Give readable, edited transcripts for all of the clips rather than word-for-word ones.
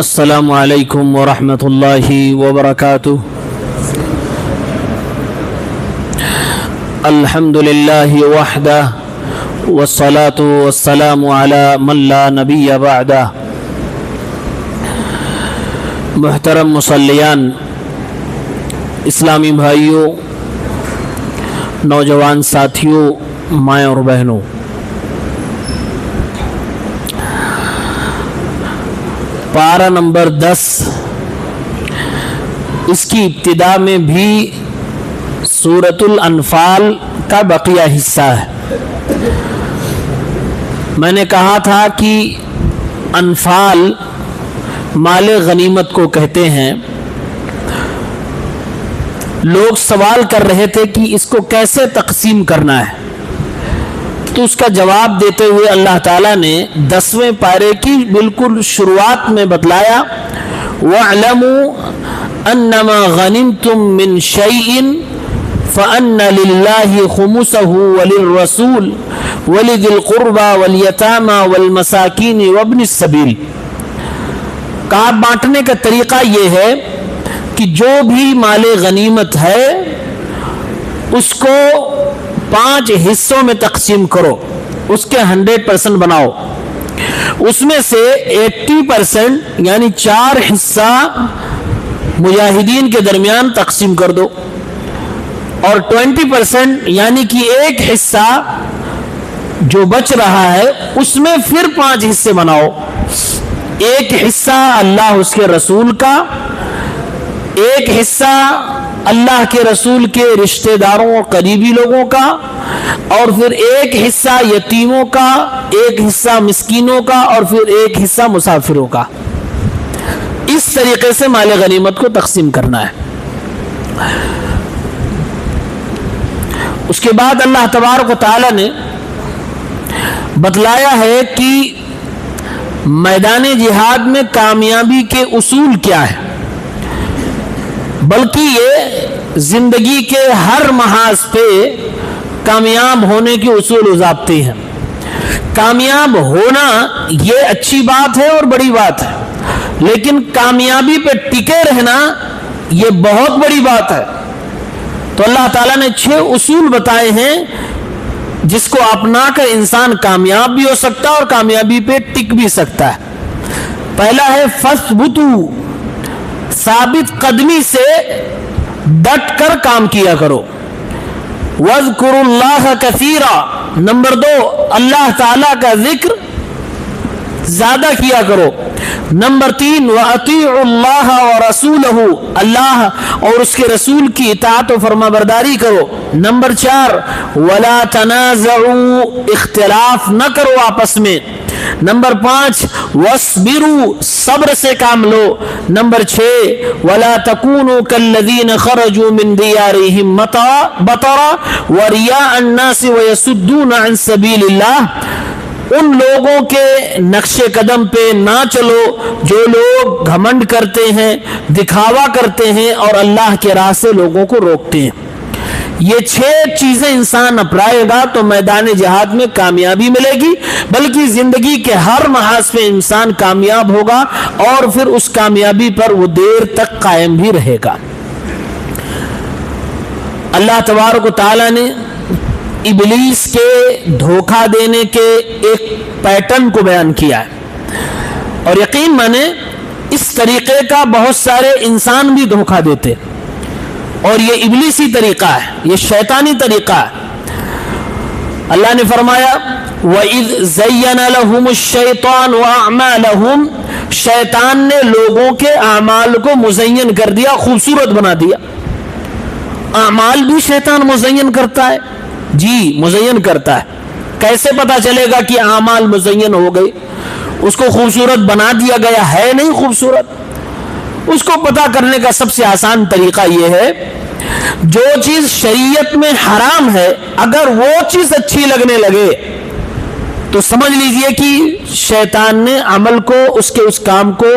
السلام علیکم ورحمۃ اللہ وبرکاتہ۔ الحمد للہ وحدہ والصلاة والسلام علی من لا نبی بعدہ۔ محترم مصلیان، اسلامی بھائیوں، نوجوان ساتھیوں، مائیں اور بہنوں، پارہ نمبر 10 اس کی ابتدا میں بھی سورۃ الانفال کا بقیہ حصہ ہے۔ میں نے کہا تھا کہ انفال مال غنیمت کو کہتے ہیں۔ لوگ سوال کر رہے تھے کہ اس کو کیسے تقسیم کرنا ہے، تو اس کا جواب دیتے ہوئے اللہ تعالیٰ نے 10ویں پارے کی بالکل شروعات میں بتلایا، وَاعْلَمُوا أَنَّمَا غَنِمْتُم مِّن شَيْءٍ فَأَنَّ لِلَّهِ خُمُسَهُ وَلِلرَّسُولِ وَلِذِي الْقُرْبَى وَالْيَتَامَى وَالْمَسَاكِينِ وَابْنِ السَّبِيلِ۔ کہا بانٹنے کا طریقہ یہ ہے کہ جو بھی مال غنیمت ہے اس کو 5 حصوں میں تقسیم کرو، اس کے 100% بناؤ، اس میں سے 80% یعنی 4 حصہ مجاہدین کے درمیان تقسیم کر دو، اور 20% یعنی کہ 1 حصہ جو بچ رہا ہے اس میں پھر 5 حصے بناؤ۔ 1 حصہ اللہ اس کے رسول کا، 1 حصہ اللہ کے رسول کے رشتہ داروں اور قریبی لوگوں کا، اور پھر 1 حصہ یتیموں کا، 1 حصہ مسکینوں کا، اور پھر 1 حصہ مسافروں کا۔ اس طریقے سے مال غنیمت کو تقسیم کرنا ہے۔ اس کے بعد اللہ تبارک و تعالی نے بتلایا ہے کہ میدان جہاد میں کامیابی کے اصول کیا ہے، بلکہ یہ زندگی کے ہر محاذ پہ کامیاب ہونے کے اصول و ضابطے ہیں۔ کامیاب ہونا یہ اچھی بات ہے اور بڑی بات ہے، لیکن کامیابی پہ ٹکے رہنا یہ بہت بڑی بات ہے۔ تو اللہ تعالیٰ نے 6 اصول بتائے ہیں جس کو اپنا کر انسان کامیاب بھی ہو سکتا ہے اور کامیابی پہ ٹک بھی سکتا ہے۔ پہلا ہے فَاثْبُتُوا، ثابت قدمی سے ڈٹ کر کام کیا کرو۔ وَاذْكُرُوا اللَّهَ كَثِيرًا، نمبر 2 اللہ تعالیٰ کا ذکر زیادہ کیا کرو۔ نمبر 3 وَأَطِيعُوا اللَّهَ وَرَسُولَهُ، اللہ اور اس کے رسول کی اطاعت و فرما برداری کرو۔ نمبر 4 وَلَا تَنَازَعُوا، اختلاف نہ کرو آپس میں۔ نمبر 5 وَاصْبِرُوا، صبر سے کام لو۔ نمبر 6 وَلَا تَكُونُوا كَالَّذِينَ خَرَجُوا مِن دِيَارِهِم بَطَرًا وَرِيَاءَ النَّاسِ وَيَصُدُّونَ عَن سَبِيلِ اللَّهِ، ان لوگوں کے نقش قدم پہ نہ چلو جو لوگ گھمنڈ کرتے ہیں، دکھاوا کرتے ہیں اور اللہ کے راہ سے لوگوں کو روکتے ہیں۔ یہ 6 چیزیں انسان اپنائے گا تو میدان جہاد میں کامیابی ملے گی، بلکہ زندگی کے ہر محاذ پہ انسان کامیاب ہوگا اور پھر اس کامیابی پر وہ دیر تک قائم بھی رہے گا۔ اللہ تبارک و تعالی نے ابلیس کے دھوکہ دینے کے ایک پیٹرن کو بیان کیا ہے، اور یقین مانے اس طریقے کا بہت سارے انسان بھی دھوکہ دیتے، اور یہ ابلیسی طریقہ ہے، یہ شیطانی طریقہ ہے۔ اللہ نے فرمایا وَإِذْ زَيَّنَ لَهُمُ الشَّيْطَانُ أَعْمَالَهُمْ، شیطان نے لوگوں کے اعمال کو مزین کر دیا، خوبصورت بنا دیا۔ اعمال بھی شیطان مزین کرتا ہے، جی مزین کرتا ہے۔ کیسے پتا چلے گا کہ اعمال مزین ہو گئے؟ اس کو خوبصورت بنا دیا گیا ہے نہیں خوبصورت؟ اس کو پتا کرنے کا سب سے آسان طریقہ یہ ہے، جو چیز شریعت میں حرام ہے اگر وہ چیز اچھی لگنے لگے تو سمجھ لیجئے کہ شیطان نے عمل کو، اس کام کو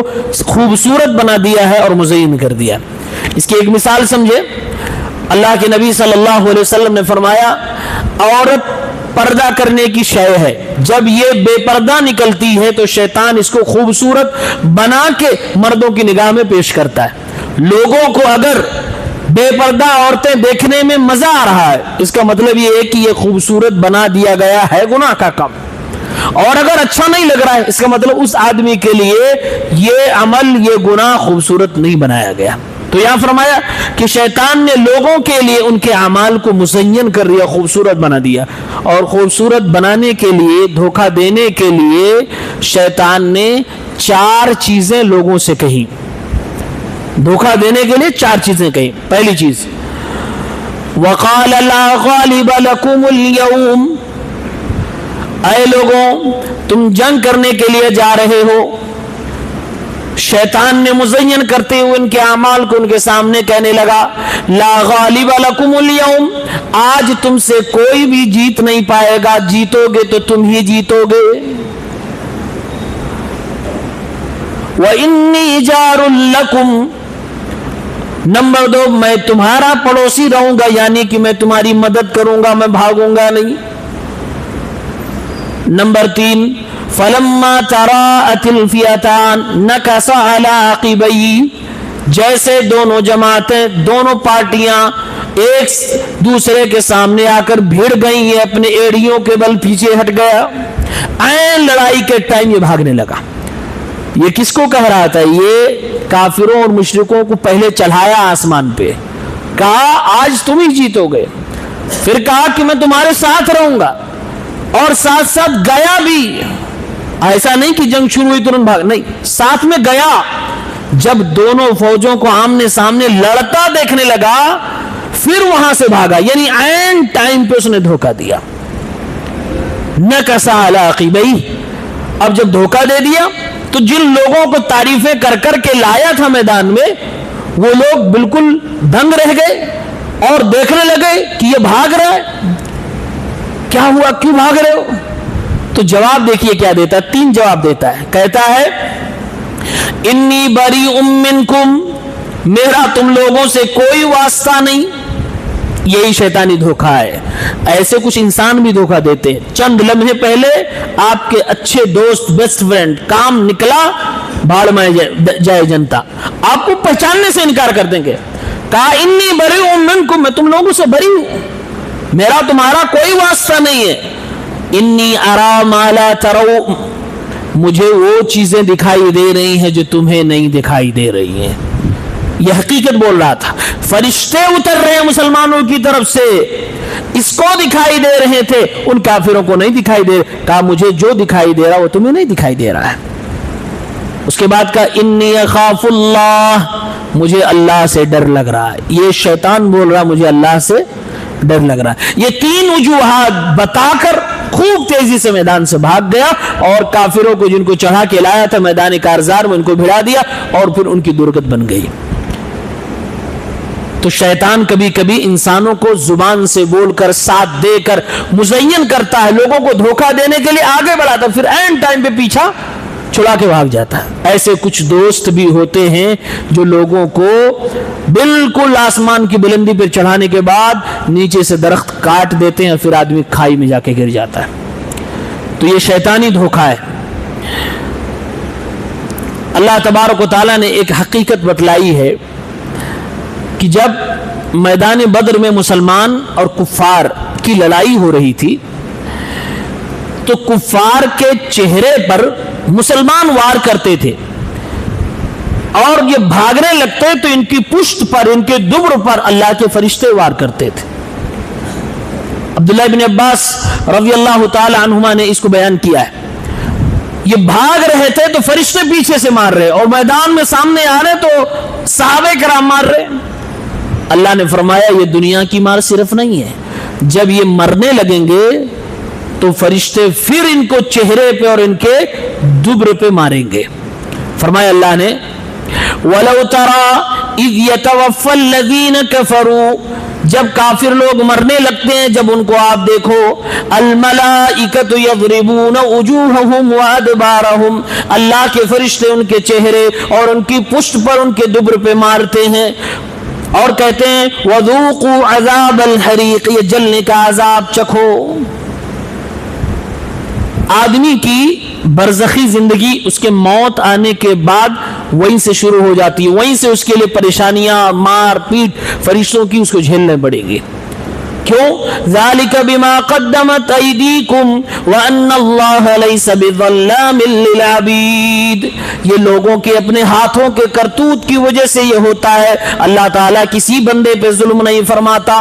خوبصورت بنا دیا ہے اور مزین کر دیا۔ اس کی ایک مثال سمجھے، اللہ کے نبی صلی اللہ علیہ وسلم نے فرمایا عورت پردہ کرنے کی شے ہے. جب یہ بے پردہ نکلتی ہے تو شیطان اس کو خوبصورت بنا کے مردوں کی نگاہ میں پیش کرتا ہے. لوگوں کو اگر بے پردہ عورتیں دیکھنے میں مزہ آ رہا ہے، اس کا مطلب یہ ہے کہ یہ خوبصورت بنا دیا گیا ہے گناہ کا کام. اور اگر اچھا نہیں لگ رہا ہے، اس کا مطلب اس آدمی کے لیے یہ عمل، یہ گناہ خوبصورت نہیں بنایا گیا. تو یہاں فرمایا کہ شیطان نے لوگوں کے لیے ان کے اعمال کو مزین کر دیا، خوبصورت بنا دیا. اور خوبصورت بنانے کے لیے، دھوکہ دینے کے لیے شیطان نے 4 چیزیں لوگوں سے کہی. دھوکہ دینے کے لیے 4 چیزیں کہی. پہلی چیز، وَقَالَ لَا غَالِبَ لَكُمُ الْيَوْمِ، اے لوگوں تم جنگ کرنے کے لیے جا رہے ہو. شیطان نے مزین کرتے ہوئے ان کے اعمال کو ان کے سامنے کہنے لگا، لا غالب لکم اليوم، آج تم سے کوئی بھی جیت نہیں پائے گا، جیتو گے تو تم ہی جیتو گے. وَإِنِّي جَارٌ لَكُمْ، نمبر 2، میں تمہارا پڑوسی رہوں گا، یعنی کہ میں تمہاری مدد کروں گا، میں بھاگوں گا نہیں. نمبر 3، فَلَمَّا تَرَاءَتِ الْفِئَتَانِ نَكَصَ عَلَىٰ عَقِبَيْهِ، جیسے دونوں جماعتیں، دونوں پارٹیاں ایک دوسرے کے سامنے آ کر بھیڑ گئی، یہ اپنے ایڑیوں کے بل پیچھے ہٹ گیا. عین لڑائی کے ٹائم یہ بھاگنے لگا. یہ کس کو کہہ رہا تھا؟ یہ کافروں اور مشرکوں کو پہلے چڑھایا آسمان پہ، کہا آج تم ہی جیتو گے. پھر کہا کہ میں تمہارے ساتھ رہوں گا، اور ساتھ ساتھ گیا بھی. ایسا نہیں کہ جنگ شروع ہوئی ترنت بھاگ، نہیں، ساتھ میں گیا. جب دونوں فوجوں کو آمنے سامنے لڑتا دیکھنے لگا پھر وہاں سے بھاگا، یعنی عین ٹائم پہ اس نے دھوکہ دیا. نَكَصَ عَلَىٰ عَقِبَيْهِ، اب جب دھوکہ دے دیا تو جن لوگوں کو تعریفیں کر کر کے لایا تھا میدان میں، وہ لوگ بالکل دنگ رہ گئے اور دیکھنے لگے کہ یہ بھاگ رہا ہے. کیا ہوا، کیوں بھاگ رہے ہو؟ تو جواب دیکھیے کیا دیتا ہے. 3 جواب دیتا ہے. کہتا ہے انی بریء منکم، میرا تم لوگوں سے کوئی واسطہ نہیں. یہی شیطانی دھوکہ ہے. ایسے کچھ انسان بھی دھوکہ دیتے ہیں. چند لمحے پہلے آپ کے اچھے دوست، بیسٹ فرینڈ، کام نکلا بھاڑ میں جائے جنتا، آپ کو پہچاننے سے انکار کر دیں گے. کہا انی بریء منکم، میں تم لوگوں سے بری ہوں، میرا تمہارا کوئی واسطہ نہیں ہے. انی ارا ما لا ترون، مجھے وہ چیزیں دکھائی دے رہی ہیں جو تمہیں نہیں دکھائی دے رہی ہیں. یہ حقیقت بول رہا تھا. فرشتے اتر رہے ہیں مسلمانوں کی طرف سے، اس کو دکھائی دے رہے تھے، ان کافروں کو نہیں دکھائی دے. کہا مجھے جو دکھائی دے رہا وہ تمہیں نہیں دکھائی دے رہا ہے. اس کے بعد کہا انی اخاف اللہ، مجھے اللہ سے ڈر لگ رہا ہے. یہ شیطان بول رہا مجھے اللہ سے ڈر لگ رہا ہے. یہ 3 وجوہات بتا کر خوب تیزی سے میدان سے بھاگ گیا اور کافروں کو جن کو چڑھا کے لایا تھا میدان کارزار میں ان کو بھڑا دیا اور پھر ان کی درگت بن گئی. تو شیطان کبھی کبھی انسانوں کو زبان سے بول کر، ساتھ دے کر مزین کرتا ہے، لوگوں کو دھوکہ دینے کے لیے آگے بڑھاتا ہے، پھر اینڈ ٹائم پہ پیچھا چھڑا کے بھاگ جاتا ہے. ایسے کچھ دوست بھی ہوتے ہیں جو لوگوں کو بالکل آسمان کی بلندی پر چڑھانے کے بعد نیچے سے درخت کاٹ دیتے ہیں، پھر آدمی کھائی میں جا کے گر جاتا ہے. تو یہ شیطانی دھوکہ ہے. اللہ تبارک و تعالیٰ نے ایک حقیقت بتلائی ہے کہ جب میدان بدر میں مسلمان اور کفار کی لڑائی ہو رہی تھی تو کفار کے چہرے پر مسلمان وار کرتے تھے اور یہ بھاگنے لگتے تو ان کی پشت پر، ان کے دبر پر اللہ کے فرشتے وار کرتے تھے. عبداللہ بن عباس رضی اللہ تعالی عنہما نے اس کو بیان کیا ہے. یہ بھاگ رہے تھے تو فرشتے پیچھے سے مار رہے اور میدان میں سامنے آ رہے تو صحابہ کرام مار رہے. اللہ نے فرمایا یہ دنیا کی مار صرف نہیں ہے، جب یہ مرنے لگیں گے تو فرشتے پھر ان کو چہرے پہ اور ان کے دبر پہ ماریں گے. فرمایا اللہ نے وَلَوْ تَرَى إِذْ يَتَوَفَّى الَّذِينَ كَفَرُوا، جب کافر لوگ مرنے لگتے ہیں جب ان کو آپ دیکھو، الْمَلَائِكَةُ يَضْرِبُونَ وُجُوهَهُمْ وَأَدْبَارَهُمْ، اللہ کے فرشتے ان کے چہرے اور ان کی پشت پر ان کے دبر پہ مارتے ہیں اور کہتے ہیں وَذُوقُوا عَذَابَ الْحَرِيقِ، یہ جلنے کا عذاب چکھو. آدمی کی برزخی زندگی اس کے موت آنے کے بعد وہیں سے شروع ہو جاتی ہے، وہیں سے اس کے لیے پریشانیاں، مار پیٹ فرشتوں کی اس کو جھیلنے پڑے گی. کیوں؟ ذالک بما قدمت ایدیکم وان اللہ لیس بظلام للعبید. یہ لوگوں کے اپنے ہاتھوں کے کرتوت کی وجہ سے یہ ہوتا ہے. اللہ تعالیٰ کسی بندے پہ ظلم نہیں فرماتا.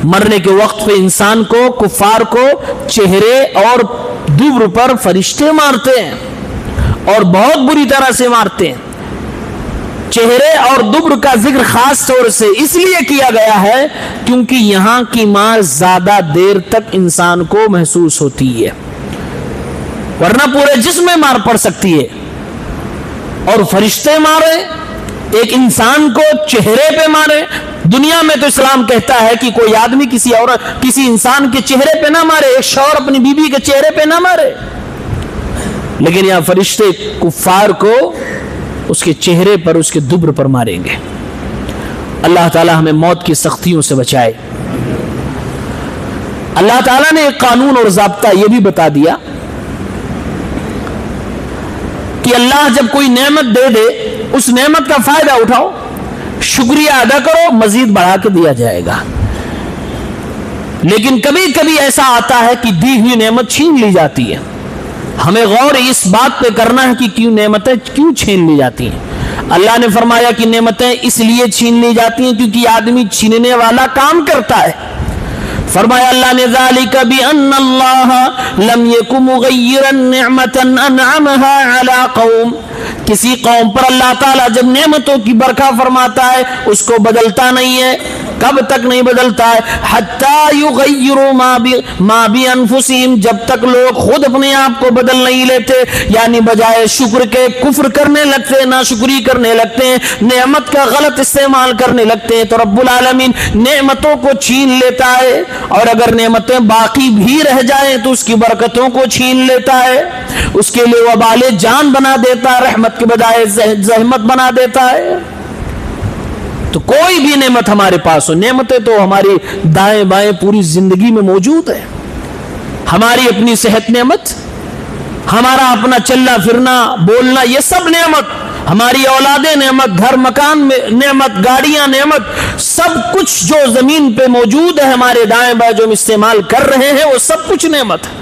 مرنے کے وقت پہ انسان کو، کفار کو چہرے اور دبر پر فرشتے مارتے ہیں اور بہت بری طرح سے مارتے ہیں. چہرے اور دبر کا ذکر خاص طور سے اس لیے کیا گیا ہے کیونکہ یہاں کی مار زیادہ دیر تک انسان کو محسوس ہوتی ہے، ورنہ پورے جسم میں مار پڑ سکتی ہے. اور فرشتے مارے، ایک انسان کو چہرے پہ مارے. دنیا میں تو اسلام کہتا ہے کہ کوئی آدمی کسی عورت، کسی انسان کے چہرے پہ نہ مارے، ایک شوہر اپنی بیوی کے چہرے پہ نہ مارے. لیکن یہاں فرشتے کفار کو اس کے چہرے پر، اس کے دبر پر ماریں گے. اللہ تعالی ہمیں موت کی سختیوں سے بچائے. اللہ تعالیٰ نے ایک قانون اور ضابطہ یہ بھی بتا دیا کہ اللہ جب کوئی نعمت دے دے اس نعمت کا فائدہ اٹھاؤ، شکریہ ادا کرو، مزید بڑھا کے دیا جائے گا. لیکن کبھی کبھی ایسا آتا ہے کہ دی ہوئی نعمت چھین لی جاتی ہے. ہمیں غور اس بات پہ کرنا ہے کہ کیوں نعمتیں کیوں چھین لی جاتی ہیں. اللہ نے فرمایا کہ نعمتیں اس لیے چھین لی جاتی ہیں کیونکہ آدمی چھیننے والا کام کرتا ہے. فرمایا اللہ نے ذالک بأن اللہ لم یکن مغیرا نعمتا انعمها علی قوم. کسی قوم پر اللہ تعالیٰ جب نعمتوں کی برکھا فرماتا ہے اس کو بدلتا نہیں ہے. کب تک نہیں بدلتا ہے؟ حتی یغیروا ما بانفسہم، جب تک لوگ خود اپنے آپ کو بدل نہیں لیتے، یعنی بجائے شکر کے کفر کرنے لگتے ہیں، ناشکری کرنے لگتے ہیں، نعمت کا غلط استعمال کرنے لگتے ہیں. تو رب العالمین نعمتوں کو چھین لیتا ہے، اور اگر نعمتیں باقی بھی رہ جائیں تو اس کی برکتوں کو چھین لیتا ہے، اس کے لیے وبال جان بنا دیتا ہے، رحمت کے بجائے زحمت بنا دیتا ہے. تو کوئی بھی نعمت ہمارے پاس ہو، نعمتیں تو ہماری دائیں بائیں پوری زندگی میں موجود ہے. ہماری اپنی صحت نعمت، ہمارا اپنا چلنا پھرنا بولنا یہ سب نعمت، ہماری اولادیں نعمت، گھر مکان میں نعمت، گاڑیاں نعمت، سب کچھ جو زمین پہ موجود ہے ہمارے دائیں بائیں جو ہم استعمال کر رہے ہیں وہ سب کچھ نعمت ہے.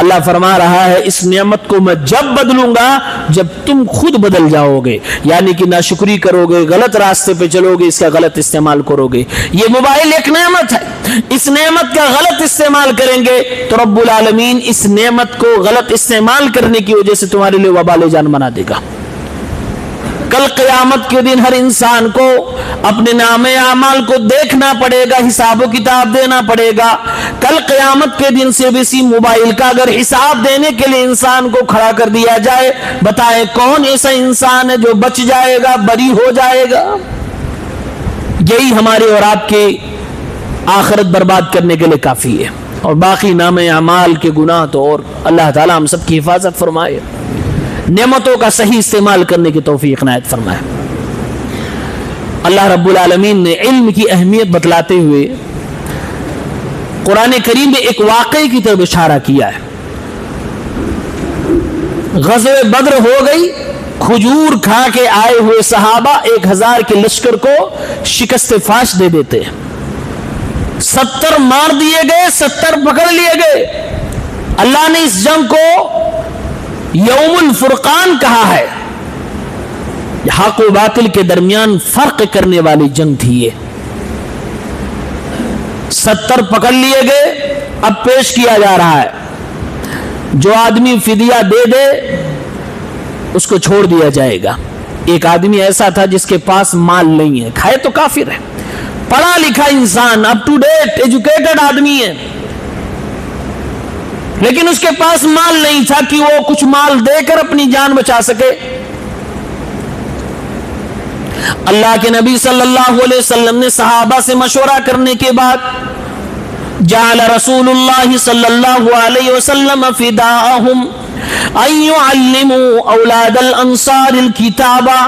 اللہ فرما رہا ہے اس نعمت کو میں جب بدلوں گا جب تم خود بدل جاؤ گے، یعنی کہ ناشکری کرو گے، غلط راستے پہ چلو گے، اس کا غلط استعمال کرو گے. یہ موبائل ایک نعمت ہے، اس نعمت کا غلط استعمال کریں گے تو رب العالمین اس نعمت کو غلط استعمال کرنے کی وجہ سے تمہارے لیے وبال جان بنا دے گا. کل قیامت کے دن ہر انسان کو اپنے نامے اعمال کو دیکھنا پڑے گا، حساب و کتاب دینا پڑے گا. کل قیامت کے دن صرف اسی موبائل کا اگر حساب دینے کے لیے انسان کو کھڑا کر دیا جائے، بتائے کون ایسا انسان ہے جو بچ جائے گا، بری ہو جائے گا؟ یہی ہمارے اور آپ کے آخرت برباد کرنے کے لیے کافی ہے. اور باقی نامے اعمال کے گناہ تو اور اللہ تعالی ہم سب کی حفاظت فرمائے، نعمتوں کا صحیح استعمال کرنے کی توفیق عنایت فرمائے. اللہ رب العالمین نے علم کی اہمیت بتلاتے ہوئے قرآن کریم میں ایک واقعے کی طرف اشارہ کیا ہے. غزوہ بدر ہو گئی، کھجور کھا کے آئے ہوئے صحابہ 1000 کے لشکر کو شکست فاش دے دیتے ہیں. 70 مار دیے گئے، 70 پکڑ لیے گئے. اللہ نے اس جنگ کو یوم الفرقان کہا ہے. حق و باطل کے درمیان فرق کرنے والی جنگ تھی یہ. 70 پکڑ لیے گئے، اب پیش کیا جا رہا ہے جو آدمی فدیہ دے دے اس کو چھوڑ دیا جائے گا. ایک آدمی ایسا تھا جس کے پاس مال نہیں ہے، کھائے تو کافر ہے، پڑھا لکھا انسان، اپ ٹو ڈیٹ ایجوکیٹڈ آدمی ہے، لیکن اس کے پاس مال نہیں تھا کہ وہ کچھ مال دے کر اپنی جان بچا سکے. اللہ کے نبی صلی اللہ علیہ وسلم نے صحابہ سے مشورہ کرنے کے بعد جعل رسول اللہ صلی اللہ علیہ وسلم فداءہم ان يعلموا اولاد الانصار الکتابہ.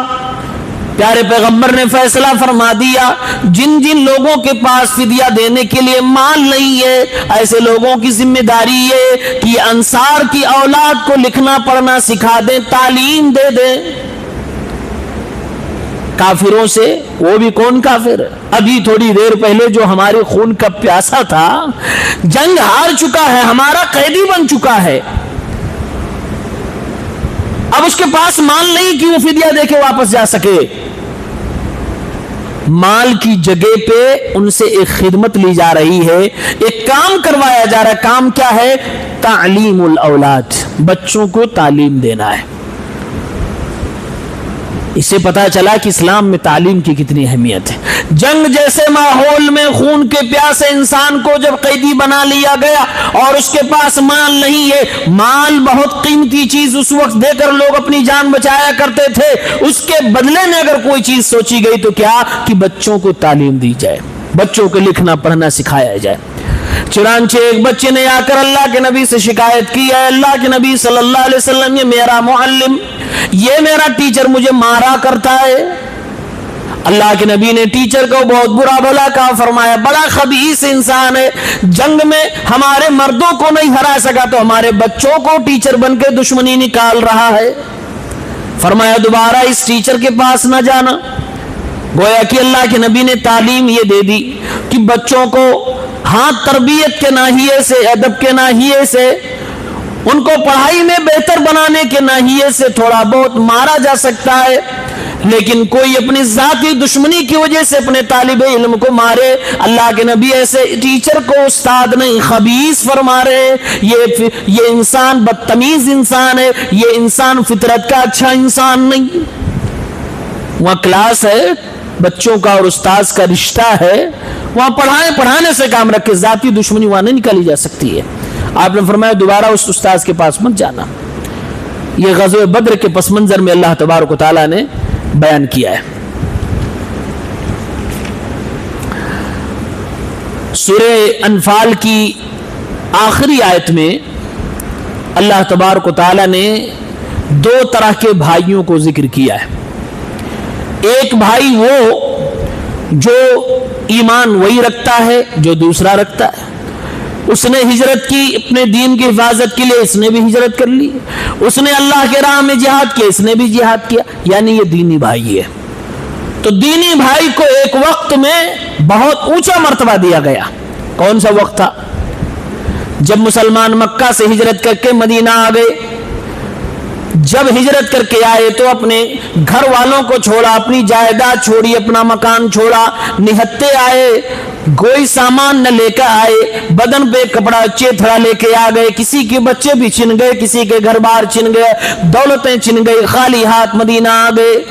پیارے پیغمبر نے فیصلہ فرما دیا جن جن لوگوں کے پاس فدیہ دینے کے لیے مال نہیں ہے ایسے لوگوں کی ذمہ داری ہے کہ انصار کی اولاد کو لکھنا پڑھنا سکھا دیں، تعلیم دے دیں۔ کافروں سے، وہ بھی کون کافر؟ ابھی تھوڑی دیر پہلے جو ہمارے خون کا پیاسا تھا، جنگ ہار چکا ہے، ہمارا قیدی بن چکا ہے، اب اس کے پاس مال نہیں کہ وہ فدیہ دے کے واپس جا سکے۔ مال کی جگہ پہ ان سے ایک خدمت لی جا رہی ہے، ایک کام کروایا جا رہا ہے۔ کام کیا ہے؟ تعلیم الاولاد، بچوں کو تعلیم دینا ہے۔ اس سے پتا چلا کہ اسلام میں تعلیم کی کتنی اہمیت ہے۔ جنگ جیسے ماحول میں خون کے پیاسے انسان کو جب قیدی بنا لیا گیا اور اس کے پاس مال نہیں ہے، مال بہت قیمتی چیز اس وقت دے کر لوگ اپنی جان بچایا کرتے تھے، اس کے بدلے میں اگر کوئی چیز سوچی گئی تو کیا کہ بچوں کو تعلیم دی جائے، بچوں کو لکھنا پڑھنا سکھایا جائے۔ چنانچہ ایک بچے نے آ کر اللہ کے نبی سے شکایت کی، اے اللہ کے نبی صلی اللہ علیہ وسلم، یہ میرا معلم، یہ میرا ٹیچر مجھے مارا کرتا ہے۔ اللہ کے نبی نے ٹیچر کو بہت برا بھلا کہا، فرمایا بڑا خبیث انسان ہے، جنگ میں ہمارے مردوں کو نہیں ہرا سکا تو ہمارے بچوں کو ٹیچر بن کے دشمنی نکال رہا ہے۔ فرمایا دوبارہ اس ٹیچر کے پاس نہ جانا۔ گویا کہ اللہ کے نبی نے تعلیم یہ دے دی کہ بچوں کو ہاں تربیت کے ناحیے سے، ادب کے ناحیے سے، ان کو پڑھائی میں بہتر بنانے کے ناحیے سے تھوڑا بہت مارا جا سکتا ہے، لیکن کوئی اپنی ذاتی دشمنی کی وجہ سے اپنے طالب علم کو مارے، اللہ کے نبی ایسے ٹیچر کو استاد نہیں خبیث فرما رہے، یہ انسان بدتمیز انسان ہے، یہ انسان فطرت کا اچھا انسان نہیں۔ وہاں کلاس ہے، بچوں کا اور استاذ کا رشتہ ہے، وہاں پڑھانے سے کام رکھے، ذاتی دشمنی وہاں نہیں نکالی جا سکتی ہے۔ آپ نے فرمایا دوبارہ اس استاذ کے پاس مت جانا۔ یہ غزوہ بدر کے پس منظر میں اللہ تبارک و تعالیٰ نے بیان کیا ہے۔ سورہ انفال کی آخری آیت میں اللہ تبارک و تعالیٰ نے دو طرح کے بھائیوں کو ذکر کیا ہے۔ ایک بھائی وہ جو ایمان وہی رکھتا ہے جو دوسرا رکھتا ہے، اس نے ہجرت کی اپنے دین کی حفاظت کے لیے، اس نے بھی ہجرت کر لی، اس نے اللہ کے راہ میں جہاد کیا، اس نے بھی جہاد کیا، یعنی یہ دینی بھائی ہے۔ تو دینی بھائی کو ایک وقت میں بہت اونچا مرتبہ دیا گیا۔ کون سا وقت تھا؟ جب مسلمان مکہ سے ہجرت کر کے مدینہ آ گئے، جب ہجرت کر کے آئے تو اپنے گھر والوں کو چھوڑا، اپنی جائیداد چھوڑی، اپنا مکان چھوڑا، نہتے آئے، کوئی سامان نہ لے کر آئے، بدن پہ کپڑا چیتھڑا لے کے آ گئے، کسی کے بچے بھی چھن گئے، کسی کے گھر بار چھن گئے، دولتیں چھن گئی، خالی ہاتھ مدینہ آ گئے۔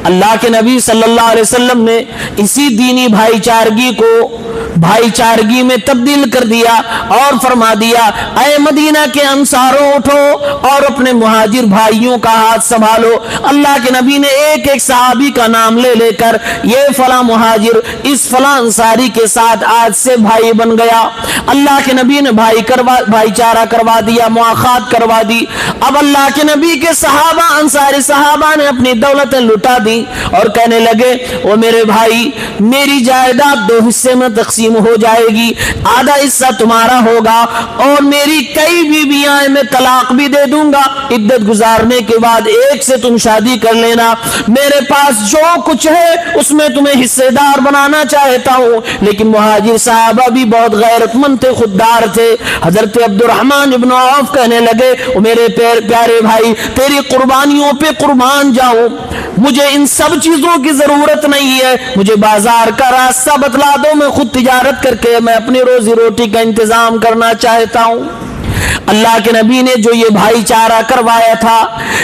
اللہ کے نبی صلی اللہ علیہ وسلم نے اسی دینی بھائی چارگی کو بھائی چارگی میں تبدیل کر دیا اور فرما دیا، اے مدینہ کے انصاروں اٹھو اور اپنے مہاجر بھائیوں کا ہاتھ سنبھالو۔ اللہ کے نبی نے ایک ایک صحابی کا نام لے لے کر یہ فلاں مہاجر اس فلاں انصاری کے ساتھ آج سے بھائی بن گیا۔ اللہ کے نبی نے بھائی چارہ کروا دیا، مواخات کروا دی۔ اب اللہ کے نبی کے صحابہ انصاری صحابہ نے اپنی دولتیں لٹا دی اور کہنے لگے، او میرے بھائی، میری جائیداد دو حصے میں تقسیم ہو جائے گی، آدھا حصہ تمہارا ہوگا اور میری کئی بیویاں میں طلاق بھی دے دوں گا، عدت گزارنے کے بعد ایک سے تم شادی کر لینا، میرے پاس جو کچھ ہے اس میں تمہیں حصے دار بنانا چاہتا ہوں۔ لیکن مہاجر صحابہ بھی بہت غیرت مند تھے، خوددار تھے۔ حضرت عبد الرحمن ابن عوف کہنے لگے، او میرے پیارے بھائی، تیری قربانیوں پہ قربان جاؤں، مجھے ان سب چیزوں کی ضرورت نہیں ہے، مجھے بازار کا راستہ بتلا دو، میں خود تجارت کر کے میں اپنی روزی روٹی کا انتظام کرنا چاہتا ہوں۔ اللہ کے نبی نے جو یہ بھائی چارہ کروایا تھا،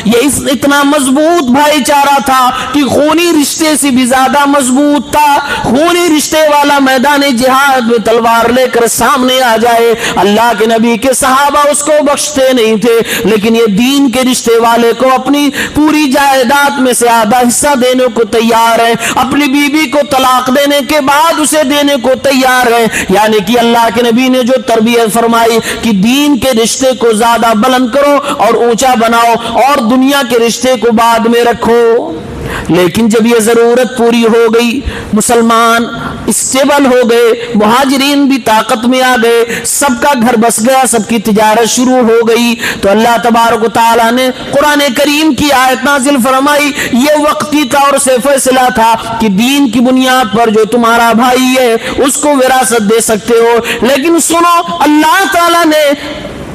یہ اتنا مضبوط بھائی چارہ تھا کہ خونی رشتے سے بھی زیادہ مضبوط تھا۔ خونی رشتے والا میدان جہاد میں تلوار لے کر سامنے آ جائے، اللہ کے نبی کے صحابہ اس کو بخشتے نہیں تھے، لیکن یہ دین کے رشتے والے کو اپنی پوری جائیداد میں سے آدھا حصہ دینے کو تیار ہے، اپنی بیوی کو طلاق دینے کے بعد اسے دینے کو تیار ہے۔ یعنی کہ اللہ کے نبی نے جو تربیت فرمائی کہ دین کے رشتے کو زیادہ بلند کرو اور اونچا بناؤ اور دنیا کے رشتے کو بعد میں رکھو۔ لیکن جب یہ ضرورت پوری ہو گئی، مسلمان اسٹیبل ہو گئے، مہاجرین بھی طاقت میں آ گئے، سب کا گھر بس گیا، سب کی تجارت شروع ہو گئی، تو اللہ تبارک و تعالیٰ نے قرآن کریم کی آیت نازل فرمائی۔ یہ وقتی طور سے فیصلہ تھا کہ دین کی بنیاد پر جو تمہارا بھائی ہے اس کو وراثت دے سکتے ہو، لیکن سنو، اللہ تعالیٰ نے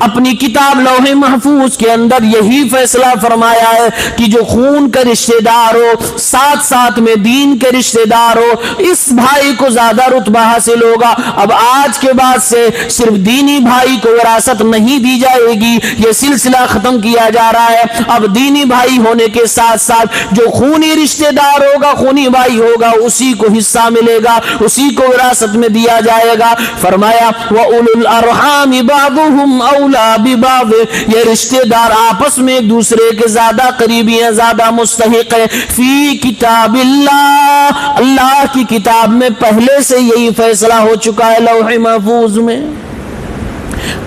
اپنی کتاب لوح محفوظ کے اندر یہی فیصلہ فرمایا ہے کہ جو خون کا رشتہ دار ہو، ساتھ ساتھ میں دین کے رشتہ دار ہو، اس بھائی کو زیادہ رتبہ حاصل ہوگا۔ اب آج کے بعد سے صرف دینی بھائی کو وراثت نہیں دی جائے گی، یہ سلسلہ ختم کیا جا رہا ہے۔ اب دینی بھائی ہونے کے ساتھ ساتھ جو خونی رشتہ دار ہوگا، خونی بھائی ہوگا، اسی کو حصہ ملے گا، اسی کو وراثت میں دیا جائے گا۔ فرمایا وَأُولُو الْأَرْحَامِ بَعْضُهُمْ ببعض، یہ رشتہ دار آپس میں ایک دوسرے کے زیادہ قریبی ہیں، زیادہ مستحق ہیں۔ فی کتاب اللہ، اللہ کی کتاب میں پہلے سے یہی فیصلہ ہو چکا ہے لوح محفوظ میں۔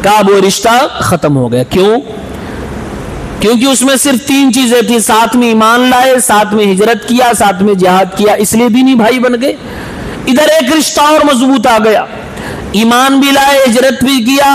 کعب وہ رشتہ ختم ہو گیا، کیوں؟ کیونکہ اس میں صرف 3 چیزیں تھی، ساتھ میں ایمان لائے، ساتھ میں ہجرت کیا، ساتھ میں جہاد کیا، اس لیے دینی بھائی بن گئے۔ ادھر ایک رشتہ اور مضبوط آ گیا، ایمان بھی لائے، ہجرت بھی کیا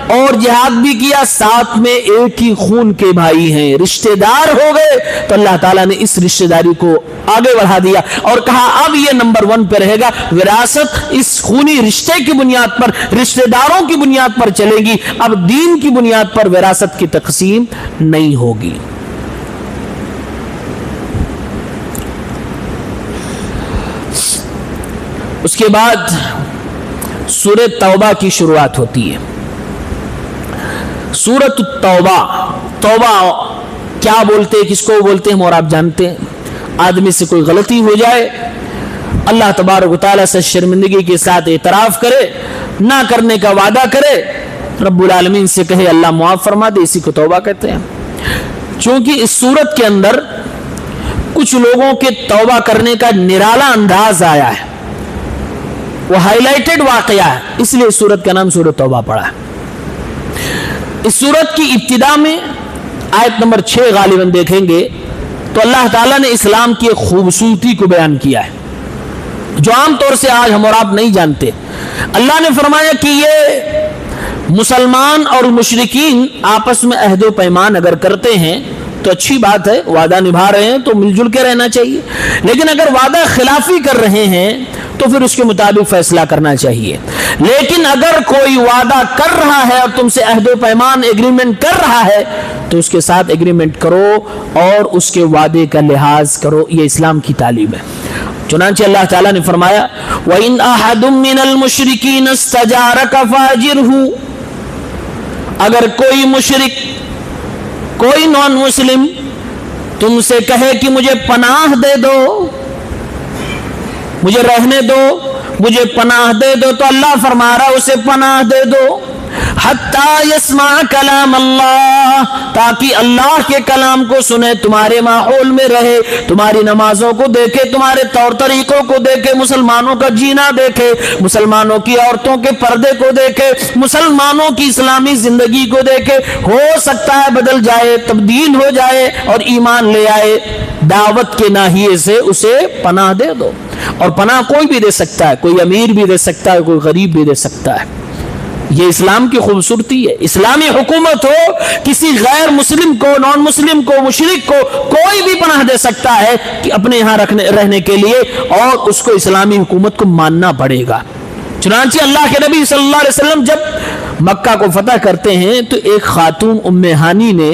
اور جہاد بھی کیا، ساتھ میں ایک ہی خون کے بھائی ہیں، رشتہ دار ہو گئے۔ تو اللہ تعالیٰ نے اس رشتہ داری کو آگے بڑھا دیا اور کہا اب یہ نمبر 1 پہ رہے گا، وراثت اس خونی رشتے کی بنیاد پر، رشتہ داروں کی بنیاد پر چلے گی، اب دین کی بنیاد پر وراثت کی تقسیم نہیں ہوگی۔ اس کے بعد سورہ توبہ کی شروعات ہوتی ہے۔ سورۃ التوبہ، توبہ کیا بولتے ہیں، کس کو بولتے ہیں اور آپ جانتے ہیں۔ آدمی سے کوئی غلطی ہو جائے، اللہ تبارک و تعالیٰ سے شرمندگی کے ساتھ اعتراف کرے، نہ کرنے کا وعدہ کرے، رب العالمین سے کہے اللہ معاف فرما دے، اسی کو توبہ کہتے ہیں۔ چونکہ اس سورت کے اندر کچھ لوگوں کے توبہ کرنے کا نرالا انداز آیا ہے، وہ ہائی لائٹڈ واقعہ ہے، اس لیے اس سورت کا نام سورۃ توبہ پڑا ہے۔ اس سورت کی ابتدا میں آیت نمبر 6 غالباً دیکھیں گے تو اللہ تعالیٰ نے اسلام کی ایک خوبصورتی کو بیان کیا ہے جو عام طور سے آج ہم اور آپ نہیں جانتے۔ اللہ نے فرمایا کہ یہ مسلمان اور مشرکین آپس میں عہد و پیمان اگر کرتے ہیں تو اچھی بات ہے، وعدہ نبھا رہے ہیں تو مل جل کے رہنا چاہیے، لیکن اگر وعدہ خلافی کر رہے ہیں تو پھر اس کے مطابق فیصلہ کرنا چاہیے۔ لیکن اگر کوئی وعدہ کر رہا ہے اور تم سے عہد و پیمان ایگریمنٹ کر رہا ہے تو اس کے ساتھ ایگریمنٹ کرو اور اس کے وعدے کا لحاظ کرو، یہ اسلام کی تعلیم ہے۔ چنانچہ اللہ تعالیٰ نے فرمایا وَإِنْ أَحَدٌ مِّنَ الْمُشْرِكِينَ اسْتَجَارَكَ فَأَجِرْهُ، اگر کوئی مشرک، کوئی نان مسلم تم سے کہے کہ مجھے پناہ دے دو، مجھے رہنے دو، مجھے پناہ دے دو، تو اللہ فرما رہا اسے پناہ دے دو، حتی یسمع کلام اللہ، تاکہ اللہ کے کلام کو سنے، تمہارے ماحول میں رہے، تمہاری نمازوں کو دیکھے، تمہارے طور طریقوں کو دیکھے، مسلمانوں کا جینا دیکھے، مسلمانوں کی عورتوں کے پردے کو دیکھے، مسلمانوں کی اسلامی زندگی کو دیکھے، ہو سکتا ہے بدل جائے، تبدیل ہو جائے اور ایمان لے آئے، دعوت کے ناحیے سے اسے پناہ دے دو۔ اور پناہ کوئی بھی دے سکتا ہے، کوئی امیر بھی دے سکتا ہے، کوئی غریب بھی دے سکتا ہے۔ یہ اسلام کی خوبصورتی ہے۔ اسلامی حکومت ہو، کسی غیر مسلم کو، نان مسلم کو، مشرک کو کوئی بھی پناہ دے سکتا ہے کہ اپنے یہاں رہنے کے لیے، اور اس کو اسلامی حکومت کو ماننا پڑے گا۔ چنانچہ اللہ کے نبی صلی اللہ علیہ وسلم جب مکہ کو فتح کرتے ہیں تو ایک خاتون ام ہانی نے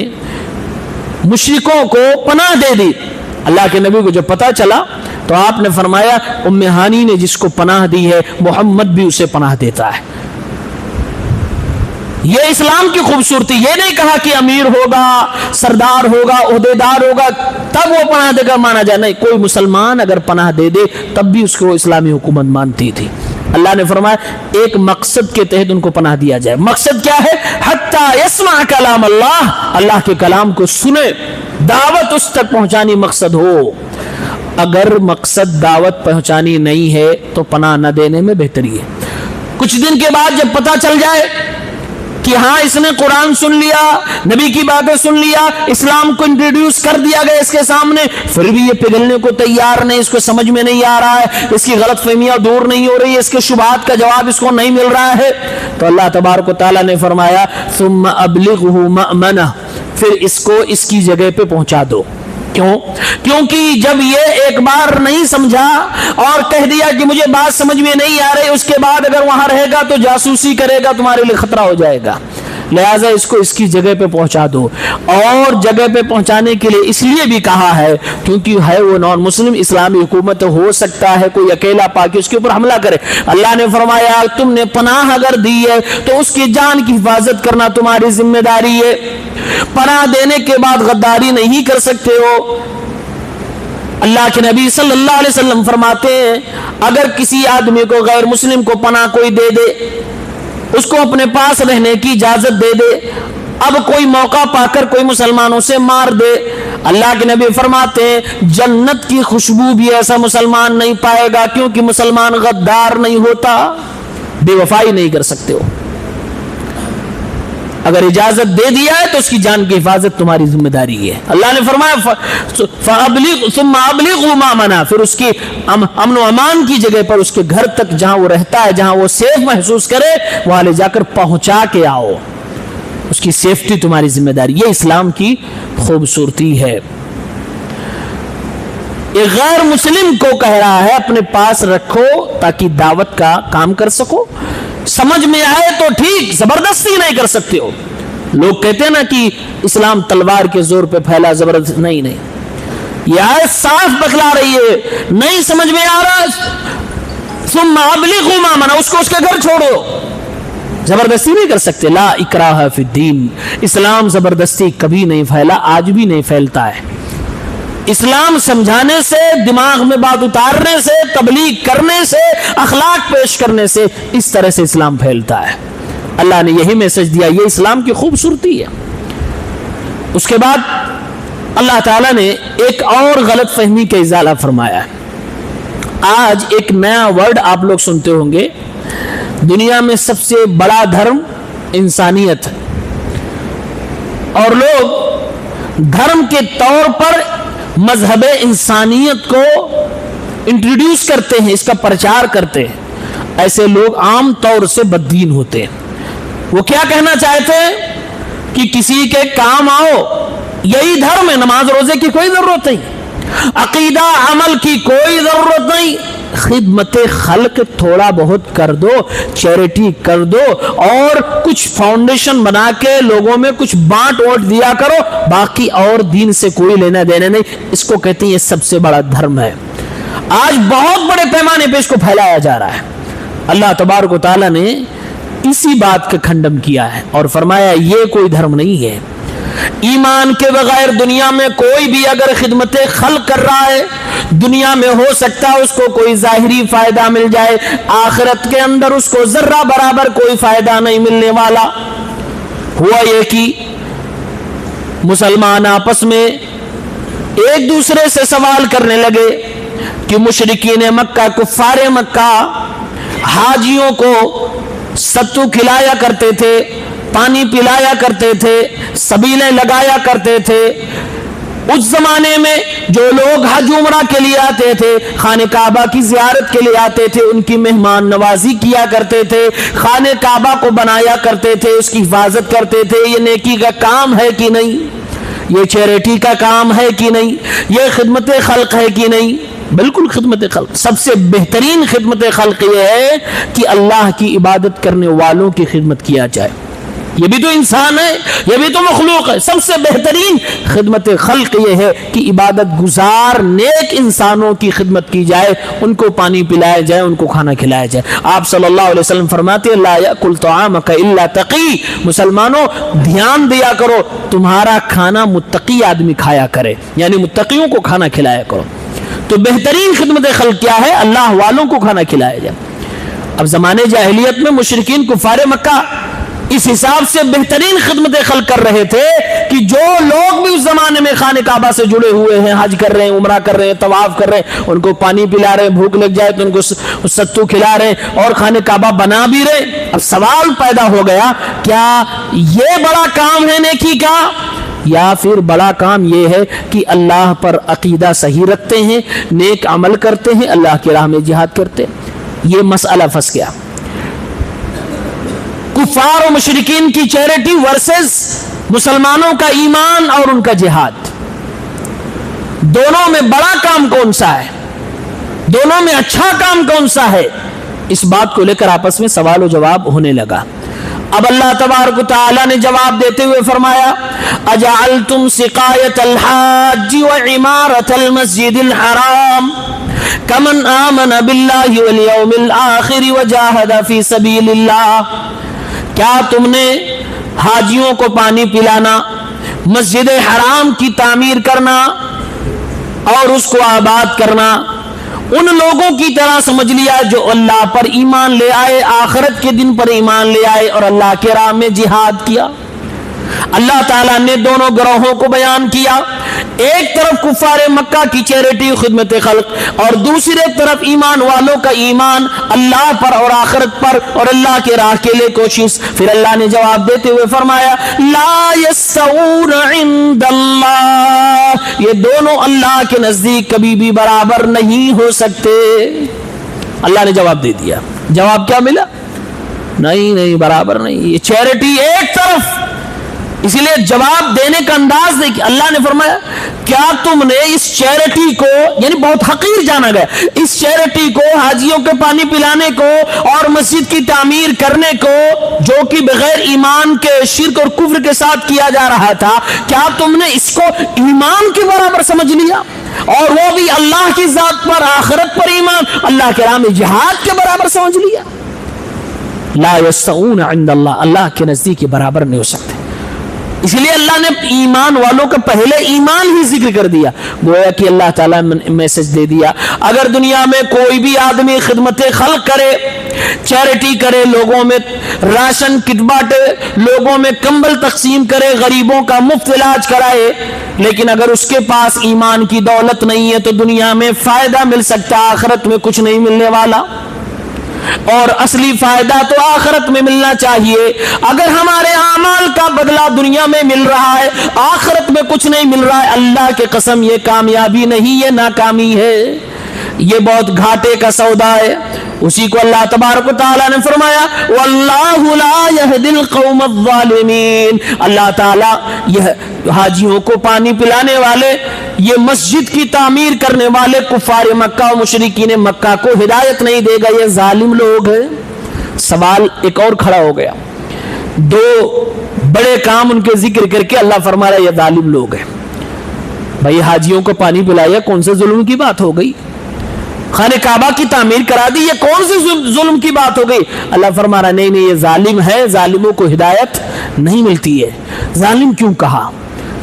مشرکوں کو پناہ دے دی۔ اللہ کے نبی کو جب پتہ چلا تو آپ نے فرمایا ام ہانی نے جس کو پناہ دی ہے محمد بھی اسے پناہ دیتا ہے۔ یہ اسلام کی خوبصورتی، یہ نہیں کہا کہ امیر ہوگا، سردار ہوگا، عہدیدار ہوگا تب وہ پناہ دے کر مانا جائے، نہیں، کوئی مسلمان اگر پناہ دے دے تب بھی اس کو اسلامی حکومت مانتی تھی۔ اللہ نے فرمایا ایک مقصد کے تحت ان کو پناہ دیا جائے۔ مقصد کیا ہے؟ حتی یسمع کلام اللہ، اللہ کے کلام کو سنے، دعوت اس تک پہنچانی مقصد ہو۔ اگر مقصد دعوت پہنچانی نہیں ہے تو پناہ نہ دینے میں بہتری ہے۔ کچھ دن کے بعد جب پتہ چل جائے کہ ہاں اس نے قرآن سن لیا، نبی کی باتیں سن لیا، اسلام کو انٹروڈیوس کر دیا گیا اس کے سامنے، پھر بھی یہ پگھلنے کو تیار نہیں، اس کو سمجھ میں نہیں آ رہا ہے، اس کی غلط فہمیاں دور نہیں ہو رہی ہے، اس کے شبہات کا جواب اس کو نہیں مل رہا ہے، تو اللہ تبارک و تعالیٰ نے فرمایا ثم ابلغہ مأمنہ، پھر اس کو اس کی جگہ پہ پہنچا دو۔ کیوں؟ کیونکہ جب یہ ایک بار نہیں سمجھا اور کہہ دیا کہ مجھے بات سمجھ میں نہیں آ رہی، اس کے بعد اگر وہاں رہے گا تو جاسوسی کرے گا، تمہارے لیے خطرہ ہو جائے گا، لہٰذا اس کو اس کی جگہ پہ پہنچا دو۔ اور جگہ پہ پہنچانے کے لیے اس لیے بھی کہا ہے کیونکہ ہے وہ نان مسلم، اسلامی حکومت ہو سکتا ہے کوئی اکیلا پاک اس کے اوپر حملہ کرے۔ اللہ نے فرمایا تم نے پناہ اگر دی ہے تو اس کی جان کی حفاظت کرنا تمہاری ذمہ داری ہے، پناہ دینے کے بعد غداری نہیں کر سکتے ہو۔ اللہ کے نبی صلی اللہ علیہ وسلم فرماتے ہیں اگر کسی آدمی کو غیر مسلم کو پناہ کوئی دے دے، اس کو اپنے پاس رہنے کی اجازت دے دے، اب کوئی موقع پا کر کوئی مسلمانوں سے مار دے، اللہ کے نبی فرماتے ہیں جنت کی خوشبو بھی ایسا مسلمان نہیں پائے گا، کیونکہ مسلمان غدار نہیں ہوتا، بے وفائی نہیں کر سکتے ہو۔ اگر اجازت دے دیا ہے تو اس کی جان کی حفاظت تمہاری ذمہ داری ہے۔ اللہ نے فرمایا ثم ابلغوا مأمنہ، پھر اس کی امن و امان کی جگہ پر اس کے گھر تک جہاں وہ رہتا ہے، جہاں وہ سیف محسوس کرے، وہاں لے جا کر پہنچا کے آؤ، اس کی سیفٹی تمہاری ذمہ داری۔ یہ اسلام کی خوبصورتی ہے۔ ایک غیر مسلم کو کہہ رہا ہے اپنے پاس رکھو تاکہ دعوت کا کام کر سکو، سمجھ میں آئے تو ٹھیک، زبردستی نہیں کر سکتے ہو۔ لوگ کہتے ہیں نا کہ اسلام تلوار کے زور پہ پھیلا، زبردست نہیں، یہ آیت صاف بتلا رہی ہے، نہیں سمجھ میں آ رہا ثم ابلغوا مأمنہ، اس کو اس کے گھر چھوڑو، زبردستی نہیں کر سکتے۔ لا اکراہ فی الدین، اسلام زبردستی کبھی نہیں پھیلا، آج بھی نہیں پھیلتا ہے۔ اسلام سمجھانے سے، دماغ میں بات اتارنے سے، تبلیغ کرنے سے، اخلاق پیش کرنے سے، اس طرح سے اسلام پھیلتا ہے۔ اللہ نے یہی میسج دیا، یہ اسلام کی خوبصورتی ہے۔ اس کے بعد اللہ تعالیٰ نے ایک اور غلط فہمی کا ازالہ فرمایا ہے۔ آج ایک نیا ورڈ آپ لوگ سنتے ہوں گے، دنیا میں سب سے بڑا دھرم انسانیت ہے، اور لوگ دھرم کے طور پر مذہب انسانیت کو انٹروڈیوس کرتے ہیں، اس کا پرچار کرتے ہیں۔ ایسے لوگ عام طور سے بددین ہوتے ہیں۔ وہ کیا کہنا چاہتے ہیں کہ کسی کے کام آؤ، یہی دھرم ہے، نماز روزے کی کوئی ضرورت نہیں، عقیدہ عمل کی کوئی ضرورت نہیں، خدمت خلق تھوڑا بہت کر دو، چیریٹی کر دو، اور کچھ فاؤنڈیشن بنا کے لوگوں میں کچھ بانٹ ووٹ دیا کرو، باقی اور دین سے کوئی لینا دینا نہیں۔ اس کو کہتے ہیں یہ سب سے بڑا دھرم ہے۔ آج بہت بڑے پیمانے پہ اس کو پھیلایا جا رہا ہے۔ اللہ تبارک و تعالیٰ نے اسی بات کا کھنڈن کیا ہے اور فرمایا یہ کوئی دھرم نہیں ہے۔ ایمان کے بغیر دنیا میں کوئی بھی اگر خدمت خلق کر رہا ہے، دنیا میں ہو سکتا ہے اس کو کوئی ظاہری فائدہ مل جائے، آخرت کے اندر اس کو ذرہ برابر کوئی فائدہ نہیں ملنے والا۔ ہوا یہ کہ مسلمان آپس میں ایک دوسرے سے سوال کرنے لگے کہ مشرکین مکہ، کفار مکہ حاجیوں کو ستو کھلایا کرتے تھے، پانی پلایا کرتے تھے، سبیلیں لگایا کرتے تھے۔ اس زمانے میں جو لوگ حج عمرہ کے لیے آتے تھے، خانہ کعبہ کی زیارت کے لیے آتے تھے، ان کی مہمان نوازی کیا کرتے تھے، خانہ کعبہ کو بنایا کرتے تھے، اس کی حفاظت کرتے تھے۔ یہ نیکی کا کام ہے کہ نہیں؟ یہ چیریٹی کا کام ہے کہ نہیں؟ یہ خدمت خلق ہے کہ نہیں؟ بالکل خدمت خلق۔ سب سے بہترین خدمت خلق یہ ہے کہ اللہ کی عبادت کرنے والوں کی خدمت کیا جائے۔ یہ بھی تو انسان ہے، یہ بھی تو مخلوق ہے۔ سب سے بہترین خدمت خلق یہ ہے کہ عبادت گزار نیک انسانوں کی خدمت کی جائے، ان کو پانی پلایا جائے، ان کو کھانا کھلایا جائے۔ آپ صلی اللہ علیہ وسلم فرماتے ہیں لا یأکل طعامک الا تقی، مسلمانوں دھیان دیا کرو تمہارا کھانا متقی آدمی کھایا کرے، یعنی متقیوں کو کھانا کھلایا کرو۔ تو بہترین خدمت خلق کیا ہے؟ اللہ والوں کو کھانا کھلایا جائے۔ اب زمانے جاہلیت میں مشرکین کفار مکہ اس حساب سے بہترین خدمت خلق کر رہے تھے کہ جو لوگ بھی اس زمانے میں خانہ کعبہ سے جڑے ہوئے ہیں، حج کر رہے ہیں، عمرہ کر رہے ہیں، طواف کر رہے ہیں، ان کو پانی پلا رہے ہیں، بھوک لگ جائے تو ان کو ستو کھلا رہے ہیں اور خانہ کعبہ بنا بھی رہے۔ اب سوال پیدا ہو گیا، کیا یہ بڑا کام ہے نیکی کا، یا پھر بڑا کام یہ ہے کہ اللہ پر عقیدہ صحیح رکھتے ہیں، نیک عمل کرتے ہیں، اللہ کی راہ میں جہاد کرتے ہیں؟ یہ مسئلہ پھنس گیا۔ کفار و مشرکین کی چیریٹی ورسز مسلمانوں کا ایمان اور ان کا جہاد، دونوں میں بڑا کام کون سا ہے، دونوں میں اچھا کام کون سا ہے؟ اس بات کو لے کر آپس میں سوال و جواب ہونے لگا۔ اب اللہ تبارک و تعالی نے جواب دیتے ہوئے فرمایا، اجعلتم سقایت الحاج وعمارت المسجد الحرام کمن آمن باللہ والیوم الآخر وجاہد فی سبیل اللہ، کیا تم نے حاجیوں کو پانی پلانا، مسجد حرام کی تعمیر کرنا اور اس کو آباد کرنا ان لوگوں کی طرح سمجھ لیا جو اللہ پر ایمان لے آئے، آخرت کے دن پر ایمان لے آئے اور اللہ کے راہ میں جہاد کیا؟ اللہ تعالیٰ نے دونوں گروہوں کو بیان کیا، ایک طرف کفار مکہ کی چیریٹی خدمت خلق اور دوسرے طرف ایمان والوں کا ایمان اللہ پر اور آخرت پر اور اللہ کے راہ کے لیے کوشش۔ پھر اللہ نے جواب دیتے ہوئے فرمایا، لا یستوون عند اللہ، یہ دونوں اللہ کے نزدیک کبھی بھی برابر نہیں ہو سکتے۔ اللہ نے جواب دے دیا۔ جواب کیا ملا؟ نہیں برابر نہیں، یہ چیریٹی ایک طرف۔ اسی لیے جواب دینے کا انداز دیکھیں، اللہ نے فرمایا کیا تم نے اس چیریٹی کو، یعنی بہت حقیر جانا گیا، اس چیریٹی کو، حاجیوں کے پانی پلانے کو اور مسجد کی تعمیر کرنے کو جو کہ بغیر ایمان کے شرک اور کفر کے ساتھ کیا جا رہا تھا، کیا تم نے اس کو ایمان کے برابر سمجھ لیا، اور وہ بھی اللہ کی ذات پر، آخرت پر ایمان، اللہ کے راہ میں جہاد کے برابر سمجھ لیا؟ لا یستوون عند اللہ، اللہ کے نزدیک برابر نہیں ہو سکتے۔ اس لیے اللہ نے ایمان والوں کا پہلے ایمان ہی ذکر کر دیا، گویا کہ اللہ تعالیٰ نے میسج دے دیا، اگر دنیا میں کوئی بھی آدمی خدمت خلق کرے، چیریٹی کرے، لوگوں میں راشن کٹ بانٹے، لوگوں میں کمبل تقسیم کرے، غریبوں کا مفت علاج کرائے، لیکن اگر اس کے پاس ایمان کی دولت نہیں ہے تو دنیا میں فائدہ مل سکتا، آخرت میں کچھ نہیں ملنے والا، اور اصلی فائدہ تو آخرت میں ملنا چاہیے۔ اگر ہمارے اعمال کا بدلہ دنیا میں مل رہا ہے، آخرت میں کچھ نہیں مل رہا ہے، اللہ کی قسم یہ کامیابی نہیں، یہ ناکامی ہے، یہ بہت گھاٹے کا سودا ہے۔ اسی کو اللہ تبارک و تعالیٰ نے فرمایا، واللہ لا یہدی القوم الظالمین، اللہ تعالیٰ یہ حاجیوں کو پانی پلانے والے، یہ مسجد کی تعمیر کرنے والے کفار مکہ و مشرکین مکہ کو ہدایت نہیں دے گا، یہ ظالم لوگ ہیں۔ سوال ایک اور کھڑا ہو گیا، دو بڑے کام ان کے ذکر کر کے اللہ فرما رہا ہے یہ ظالم لوگ ہیں۔ بھائی حاجیوں کو پانی پلایا، کون سے ظلم کی بات ہو گئی؟ خانہ کعبہ کی تعمیر کرا دی، یہ کون سے ظلم کی بات ہو گئی؟ اللہ فرما رہا نہیں یہ ظالم ہے، ظالموں کو ہدایت نہیں ملتی ہے۔ ظالم کیوں کہا؟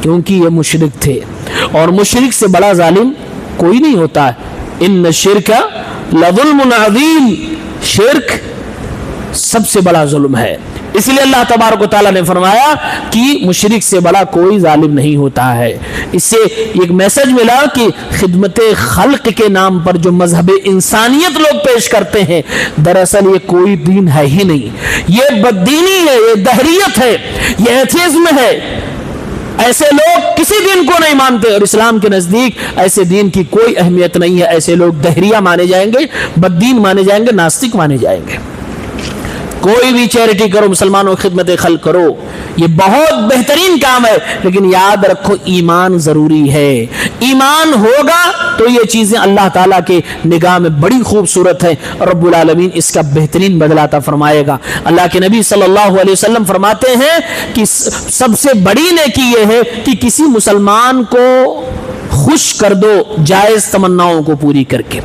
کیونکہ یہ مشرک تھے، اور مشرک سے بڑا ظالم کوئی نہیں ہوتا ہے۔ ان الشرک لظلم عظیم، شرک سب سے بڑا ظلم ہے۔ اس لیے اللہ تبارک و تعالیٰ نے فرمایا کہ مشرک سے بڑا کوئی ظالم نہیں ہوتا ہے۔ اس سے ایک میسج ملا کہ خدمت خلق کے نام پر جو مذہب انسانیت لوگ پیش کرتے ہیں، دراصل یہ کوئی دین ہے ہی نہیں، یہ بددینی ہے، یہ دہریت ہے، یہ ایتھیزم ہے۔ ایسے لوگ کسی دین کو نہیں مانتے، اور اسلام کے نزدیک ایسے دین کی کوئی اہمیت نہیں ہے۔ ایسے لوگ دہریہ مانے جائیں گے، بددین مانے جائیں گے، ناستک مانے جائیں گے۔ کوئی بھی چیریٹی کرو، مسلمانوں کی خدمت خلق کرو، یہ بہت بہترین کام ہے، لیکن یاد رکھو ایمان ضروری ہے۔ ایمان ہوگا تو یہ چیزیں اللہ تعالیٰ کے نگاہ میں بڑی خوبصورت ہیں، رب العالمین اس کا بہترین بدلہ عطا فرمائے گا۔ اللہ کے نبی صلی اللہ علیہ وسلم فرماتے ہیں کہ سب سے بڑی نیکی یہ ہے کہ کسی مسلمان کو خوش کر دو جائز تمناؤں کو پوری کر کے۔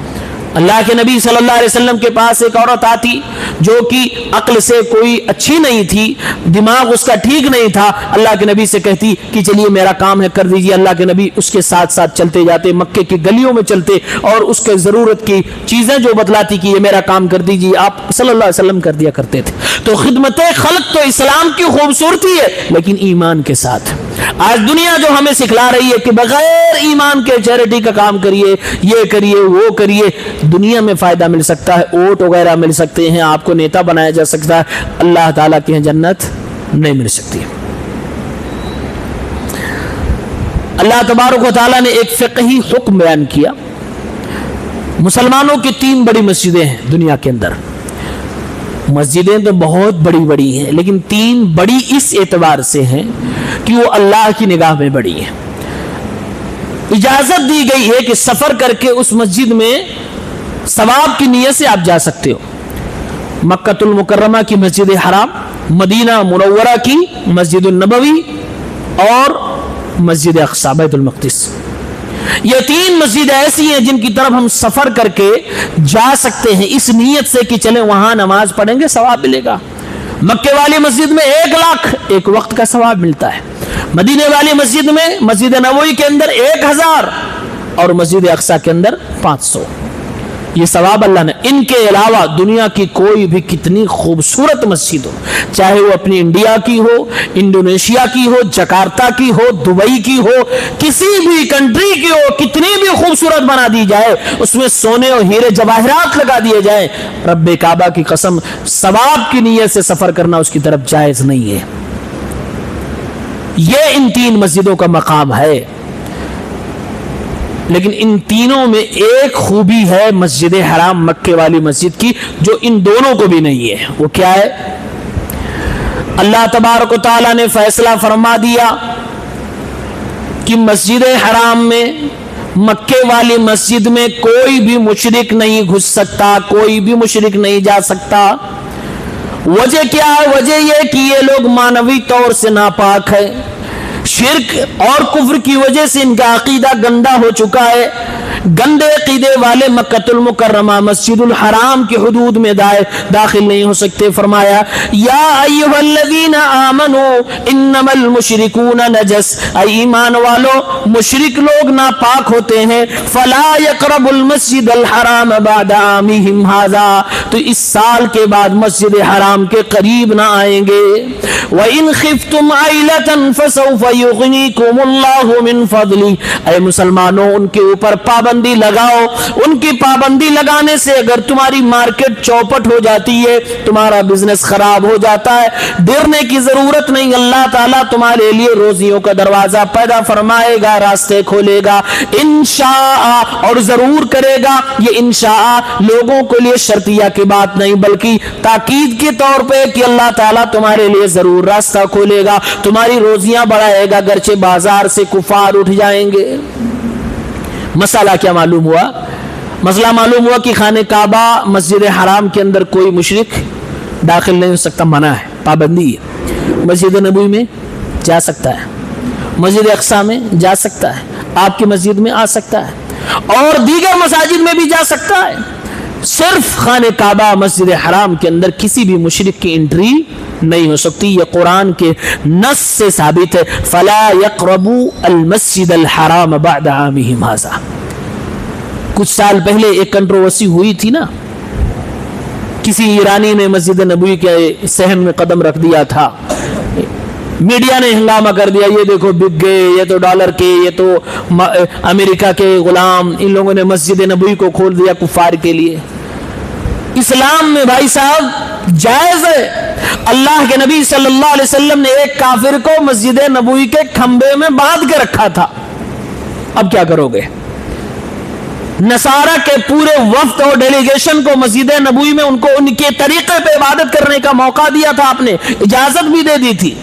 اللہ کے نبی صلی اللہ علیہ وسلم کے پاس ایک عورت آتی جو کہ عقل سے کوئی اچھی نہیں تھی، دماغ اس کا ٹھیک نہیں تھا، اللہ کے نبی سے کہتی کہ چلیے میرا کام ہے کر دیجیے۔ اللہ کے نبی اس کے ساتھ ساتھ چلتے جاتے، مکے کی گلیوں میں چلتے اور اس کے ضرورت کی چیزیں جو بتلاتی کہ یہ میرا کام کر دیجیے، آپ صلی اللہ علیہ وسلم کر دیا کرتے تھے۔ تو خدمت خلق تو اسلام کی خوبصورتی ہے، لیکن ایمان کے ساتھ۔ آج دنیا جو ہمیں سکھلا رہی ہے کہ بغیر ایمان کے چیریٹی کا کام کریے، یہ کریے وہ کریے، دنیا میں فائدہ مل سکتا ہے، ووٹ وغیرہ مل سکتے ہیں، آپ کو نیتا بنایا جا سکتا ہے، اللہ تعالیٰ کی جنت نہیں مل سکتی۔ اللہ تبارک و تعالیٰ نے ایک فقہی حکم بیان کیا۔ مسلمانوں کی 3 بڑی مسجدیں ہیں دنیا کے اندر۔ مسجدیں تو بہت بڑی بڑی ہیں، لیکن 3 بڑی اس اعتبار سے ہیں کہ وہ اللہ کی نگاہ میں بڑی ہیں۔ اجازت دی گئی ہے کہ سفر کر کے اس مسجد میں ثواب کی نیت سے آپ جا سکتے ہو۔ مکۃ المکرمہ کی مسجد حرام، مدینہ منورہ کی مسجد النبوی اور مسجد اقصی بیت المقدس، یہ 3 مسجدیں ایسی ہیں جن کی طرف ہم سفر کر کے جا سکتے ہیں اس نیت سے کہ چلیں وہاں نماز پڑھیں گے، ثواب ملے گا۔ مکے والی مسجد میں 1 لاکھ ایک وقت کا ثواب ملتا ہے، مدینے والی مسجد میں مسجد نبوی کے اندر 1000 اور مسجد اقصی کے اندر 500، یہ ثواب اللہ نے۔ ان کے علاوہ دنیا کی کوئی بھی کتنی خوبصورت مسجد ہو، چاہے وہ اپنی انڈیا کی ہو، انڈونیشیا کی ہو، جکارتا کی ہو، دبئی کی ہو، کسی بھی کنٹری کی ہو، کتنی بھی خوبصورت بنا دی جائے، اس میں سونے اور ہیرے جواہرات لگا دیے جائیں، رب کعبہ کی قسم ثواب کی نیت سے سفر کرنا اس کی طرف جائز نہیں ہے۔ یہ ان 3 مسجدوں کا مقام ہے، لیکن ان تینوں میں ایک خوبی ہے مسجد حرام مکے والی مسجد کی جو ان دونوں کو بھی نہیں ہے۔ وہ کیا ہے؟ اللہ تبارک و تعالیٰ نے فیصلہ فرما دیا کہ مسجد حرام میں، مکے والی مسجد میں کوئی بھی مشرک نہیں گھس سکتا، کوئی بھی مشرک نہیں جا سکتا۔ وجہ کیا ہے؟ وجہ یہ کہ یہ لوگ معنوی طور سے ناپاک ہے، شرک اور کفر کی وجہ سے ان کا عقیدہ گندا ہو چکا ہے۔ گندے عقیدے والے مکۃ المکرمہ مسجد الحرام کی حدود میں داخل نہیں ہو سکتے۔ فرمایا یا ایھا الذین آمنوا انما المشرکون نجس، اے ایمان والو مشرک لوگ ناپاک ہوتے ہیں، فلا یقربوا المسجد الحرام بعد عامہم ھذا، تو اس سال کے بعد مسجد حرام کے قریب نہ آئیں گے۔ وَإِنْ خِفْتُمْ عَيْلَةً فَسَوْفَ يُغْنِيكُمُ اللَّهُ مِنْ فَضْلِهِ، اے مسلمانوں ان کے اوپر پابندی لگاؤ۔ ان کی پابندی لگانے سے اگر تمہاری مارکیٹ چوپٹ ہو جاتی ہے، تمہارا بزنس خراب ہو جاتا ہے، ڈرنے کی ضرورت نہیں، اللہ تعالیٰ تمہارے لیے روزیوں کا دروازہ پیدا فرمائے گا، راستے کھولے گا انشاء، اور ضرور کرے گا۔ یہ انشاء لوگوں کے لیے شرطیہ کی بات نہیں بلکہ تاکید کے طور پہ کہ اللہ تعالیٰ تمہارے لیے ضرور راستہ کھولے گا، تمہاری روزیاں بڑھائے گا، گرچہ بازار سے کفار اٹھ جائیں گے۔ مسئلہ کیا معلوم ہوا؟ مسئلہ معلوم ہوا کہ خانہ کعبہ مسجد حرام کے اندر کوئی مشرک داخل نہیں ہو سکتا، منع ہے، پابندی ہے۔ مسجد نبوی میں جا سکتا ہے، مسجد اقصی میں جا سکتا ہے، آپ کی مسجد میں آ سکتا ہے، اور دیگر مساجد میں بھی جا سکتا ہے۔ صرف خانہ کعبہ مسجد حرام کے اندر کسی بھی مشرک کی انٹری نہیں ہو سکتی۔ یہ قرآن کے نص سے ثابت ہے، فلا يقربوا المسجد الحرام بعد عامهم هذا۔ کچھ سال پہلے ایک کنٹروورسی ہوئی تھی نا، کسی ایرانی نے مسجد نبوی کے صحن میں قدم رکھ دیا تھا، میڈیا نے ہنگامہ کر دیا، یہ دیکھو بک گئے، یہ تو ڈالر کے، یہ تو امریکہ کے غلام، ان لوگوں نے مسجد نبوی کو کھول دیا کفار کے لیے۔ اسلام میں بھائی صاحب جائز ہے۔ اللہ کے نبی صلی اللہ علیہ وسلم نے ایک کافر کو مسجد نبوی کے کھمبے میں باندھ کے رکھا تھا، اب کیا کرو گے؟ نصارہ کے پورے وفد اور ڈیلیگیشن کو مسجد نبوی میں ان کو ان کے طریقے پہ عبادت کرنے کا موقع دیا تھا، آپ نے اجازت بھی دے دی تھی۔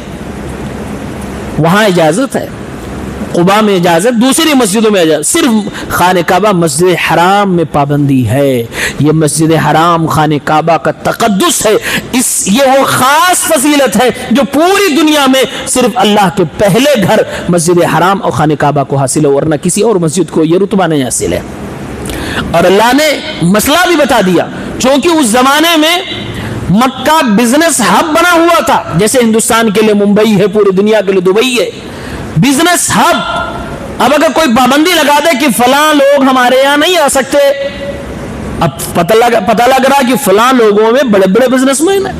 وہاں اجازت ہے، قباء میں اجازت، دوسری مسجدوں میں اجازت، صرف خانہ کعبہ مسجد حرام میں پابندی ہے۔ یہ مسجد حرام خانہ کعبہ کا تقدس ہے، یہ وہ خاص فضیلت ہے جو پوری دنیا میں صرف اللہ کے پہلے گھر مسجد حرام اور خانہ کعبہ کو حاصل ہے، ورنہ کسی اور مسجد کو یہ رتبہ نہیں حاصل ہے۔ اور اللہ نے مسئلہ بھی بتا دیا، چونکہ اس زمانے میں مکہ بزنس ہب بنا ہوا تھا، جیسے ہندوستان کے لیے ممبئی ہے، پوری دنیا کے لیے دبئی ہے، بزنس ہب۔ اب اگر کوئی پابندی لگا دے کہ فلاں لوگ ہمارے یہاں نہیں آ سکتے، اب پتہ لگ رہا کہ فلاں لوگوں میں بڑے بڑے بزنس مین ہیں،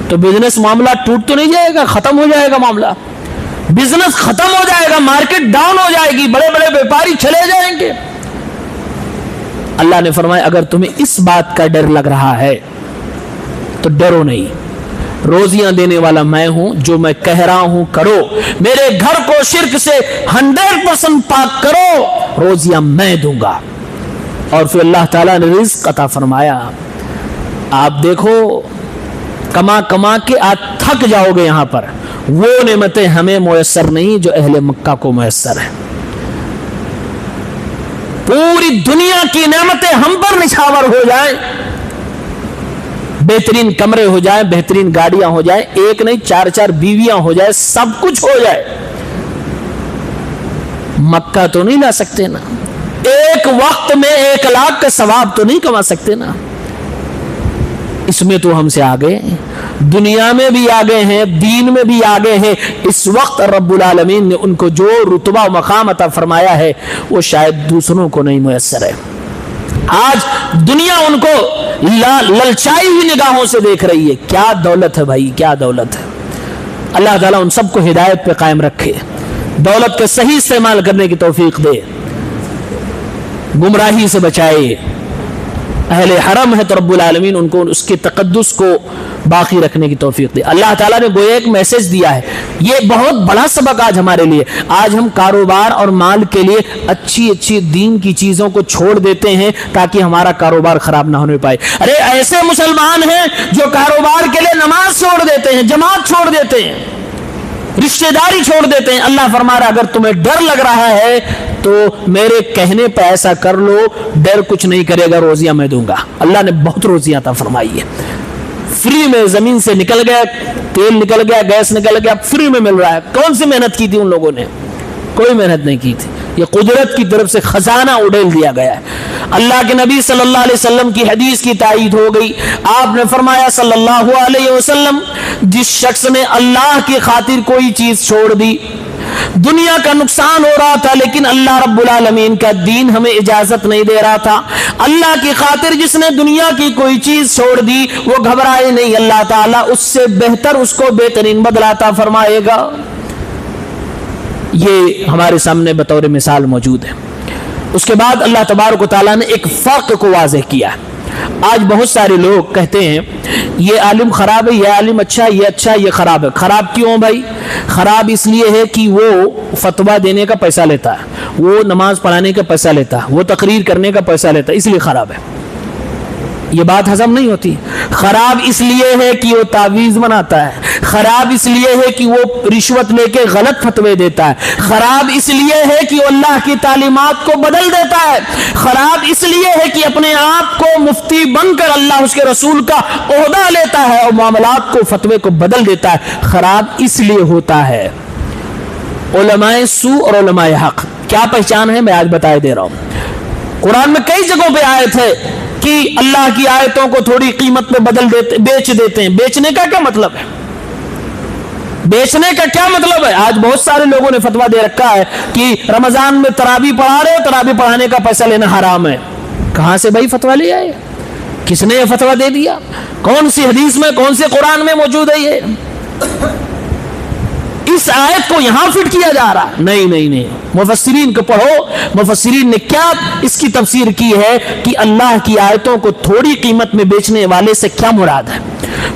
تو بزنس معاملہ ٹوٹ تو نہیں جائے گا، ختم ہو جائے گا معاملہ، بزنس ختم ہو جائے گا، مارکیٹ ڈاؤن ہو جائے گی، بڑے بڑے بیپاری چلے جائیں گے۔ اللہ نے فرمایا اگر تمہیں اس بات کا ڈر لگ رہا ہے تو ڈرو نہیں، روزیاں دینے والا میں ہوں، جو میں کہہ رہا ہوں کرو، میرے گھر کو شرک سے 100% پاک کرو، روزیاں میں دوں گا۔ اور پھر اللہ تعالیٰ نے رزق عطا فرمایا۔ آپ دیکھو کما کما کے آج تھک جاؤ گے، یہاں پر وہ نعمتیں ہمیں میسر نہیں جو اہل مکہ کو میسر ہیں۔ پوری دنیا کی نعمتیں ہم پر نچھاور ہو جائیں، بہترین کمرے ہو جائیں، بہترین گاڑیاں ہو جائیں، ایک نہیں 4 بیویاں ہو جائے، سب کچھ ہو جائے، مکہ تو نہیں لا سکتے نا، ایک وقت میں 1 لاکھ کا ثواب تو نہیں کما سکتے نا۔ اس میں تو ہم سے آگے ہیں، دنیا میں بھی آگے ہیں، دین میں بھی آگے ہیں۔ اس وقت رب العالمین نے ان کو جو رتبہ و مقام عطا فرمایا ہے وہ شاید دوسروں کو نہیں میسر ہے۔ آج دنیا ان کو للچائی ہوئی نگاہوں سے دیکھ رہی ہے۔ کیا دولت ہے بھائی، کیا دولت ہے۔ اللہ تعالیٰ ان سب کو ہدایت پہ قائم رکھے، دولت کا صحیح استعمال کرنے کی توفیق دے، گمراہی سے بچائے۔ اہل حرم ہے تو رب العالمین ان کو اس کے تقدس کو باقی رکھنے کی توفیق دے۔ اللہ تعالیٰ نے گویا ایک میسج دیا ہے، یہ بہت بڑا سبق آج ہمارے لیے۔ آج ہم کاروبار اور مال کے لیے اچھی دین کی چیزوں کو چھوڑ دیتے ہیں تاکہ ہمارا کاروبار خراب نہ ہونے پائے۔ ارے ایسے مسلمان ہیں جو کاروبار کے لیے نماز چھوڑ دیتے ہیں، جماعت چھوڑ دیتے ہیں، رشتہ داری چھوڑ دیتے ہیں۔ اللہ فرما رہا اگر تمہیں ڈر لگ رہا ہے تو میرے کہنے پہ ایسا کر لو، ڈر کچھ نہیں کرے گا، روزیاں میں دوں گا۔ اللہ نے بہت روزیاں عطا فرمائی ہے، فری میں زمین سے نکل گیا، تیل نکل گیا، گیس نکل گیا، فری میں مل رہا ہے۔ کون سی محنت کی تھی ان لوگوں نے؟ کوئی محنت نہیں کی تھی، یہ قدرت کی طرف سے خزانہ اڈیل دیا گیا ہے۔ اللہ کے نبی صلی اللہ علیہ وسلم کی حدیث کی تائید ہو گئی۔ آپ نے فرمایا صلی اللہ علیہ وسلم، جس شخص نے اللہ کی خاطر کوئی چیز چھوڑ دی، دنیا کا نقصان ہو رہا تھا لیکن اللہ رب العالمین کا دین ہمیں اجازت نہیں دے رہا تھا، اللہ کی خاطر جس نے دنیا کی کوئی چیز چھوڑ دی وہ گھبرائے نہیں، اللہ تعالیٰ اس سے بہتر اس کو بہترین بدلہ عطا فرمائے گا۔ یہ ہمارے سامنے بطور مثال موجود ہے۔ اس کے بعد اللہ تبارک و تعالیٰ نے ایک فرق کو واضح کیا ہے۔ آج بہت سارے لوگ کہتے ہیں یہ عالم خراب ہے، یہ عالم اچھا، یہ اچھا، یہ خراب ہے۔ خراب کیوں بھائی؟ خراب اس لیے ہے کہ وہ فتویٰ دینے کا پیسہ لیتا ہے، وہ نماز پڑھانے کا پیسہ لیتا ہے، وہ تقریر کرنے کا پیسہ لیتا ہے، اس لیے خراب ہے۔ یہ بات ہضم نہیں ہوتی۔ خراب اس لیے ہے کہ وہ تعویذ بناتا ہے، خراب اس لیے ہے کہ وہ رشوت لے کے غلط فتوے دیتا ہے، خراب اس لیے ہے کہ وہ اللہ کی تعلیمات کو بدل دیتا ہے، خراب اس لیے ہے کہ اپنے آپ کو مفتی بن کر اللہ اس کے رسول کا عہدہ لیتا ہے اور معاملات کو فتوے کو بدل دیتا ہے۔ خراب اس لیے ہوتا ہے۔ علماء سو اور علماء حق کیا پہچان ہے میں آج بتائے دے رہا ہوں۔ قرآن میں کئی جگہوں پہ آیت ہے کہ اللہ کی آیتوں کو تھوڑی قیمت میں بدل دیتے، بیچ دیتے ہیں۔ بیچنے کا کیا مطلب ہے؟ بیچنے کا کیا مطلب ہے؟ آج بہت سارے لوگوں نے فتویٰ دے رکھا ہے کہ رمضان میں تراویح پڑھا رہے ہو، تراویح پڑھانے کا پیسہ لینا حرام ہے۔ کہاں سے بھائی فتویٰ لے آئے؟ کس نے یہ فتویٰ دے دیا؟ کون سی حدیث میں، کون سے قرآن میں موجود ہے یہ؟ اس آیت کو یہاں فٹ کیا جا رہا؟ نہیں، مفسرین کو پڑھو، مفسرین نے کیا اس کی تفسیر کی ہے کہ اللہ کی آیتوں کو تھوڑی قیمت میں بیچنے والے سے کیا مراد ہے؟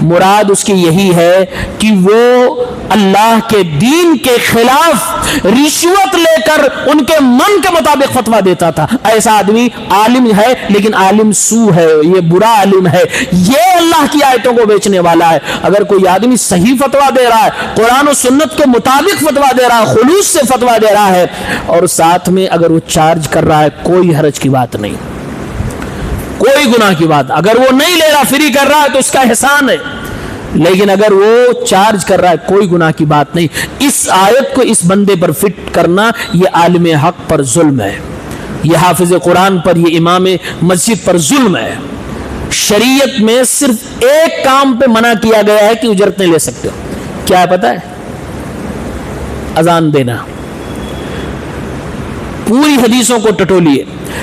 مراد اس کی یہی ہے کہ وہ اللہ کے دین کے خلاف رشوت لے کر ان کے من کے مطابق فتویٰ دیتا تھا۔ ایسا آدمی عالم ہے لیکن عالم سو ہے، یہ برا عالم ہے، یہ اللہ کی آیتوں کو بیچنے والا ہے۔ اگر کوئی آدمی صحیح فتویٰ دے رہا ہے، قرآن و سنت کے مطابق فتویٰ دے رہا ہے، خلوص سے فتویٰ دے رہا ہے، اور ساتھ میں اگر وہ چارج کر رہا ہے، کوئی حرج کی بات نہیں، کوئی گناہ کی بات۔ اگر وہ نہیں لے رہا، فری کر رہا ہے تو اس کا احسان ہے، لیکن اگر وہ چارج کر رہا ہے کوئی گناہ کی بات نہیں۔ اس آیت کو اس بندے پر فٹ کرنا یہ عالم حق پر ظلم ہے، یہ حافظ قرآن پر، یہ امام مسجد پر ظلم ہے. شریعت میں صرف ایک کام پہ منع کیا گیا ہے کہ اجرت نہیں لے سکتے ہو. کیا ہے پتہ ہے؟ اذان دینا. پوری حدیثوں کو ٹٹولیے،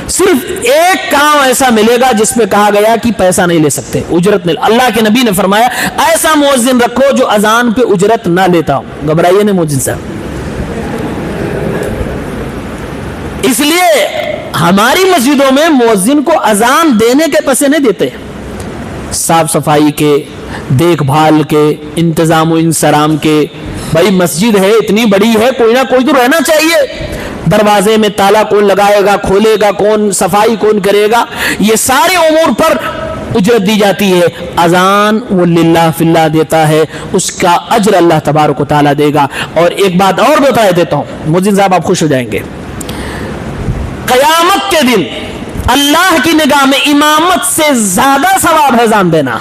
صرف ایک کام ایسا ملے گا جس پہ کہا گیا کہ پیسہ نہیں لے سکتے، اجرت نہیں. اللہ کے نبی نے فرمایا ایسا مؤذن رکھو جو اذان پہ اجرت نہ لیتا ہو. گھبرائیے نہیں مؤذن صاحب. اس لیے ہماری مسجدوں میں مؤذن کو اذان دینے کے پیسے نہیں دیتے، صاف صفائی کے، دیکھ بھال کے، انتظام و انصرام کے. بھائی مسجد ہے، اتنی بڑی ہے، کوئی نہ کوئی تو رہنا چاہیے. دروازے میں تالا کون لگائے گا، کھولے گا کون، صفائی کون کرے گا، یہ سارے امور پر اجرت دی جاتی ہے. اذان وہ للہ فی اللہ دیتا ہے، اس کا اجر اللہ تبارک و تعالیٰ دے گا. اور ایک بات اور بتا دیتا ہوں، مؤذن صاحب آپ خوش ہو جائیں گے. قیامت کے دن اللہ کی نگاہ میں امامت سے زیادہ ثواب ہے اذان دینا.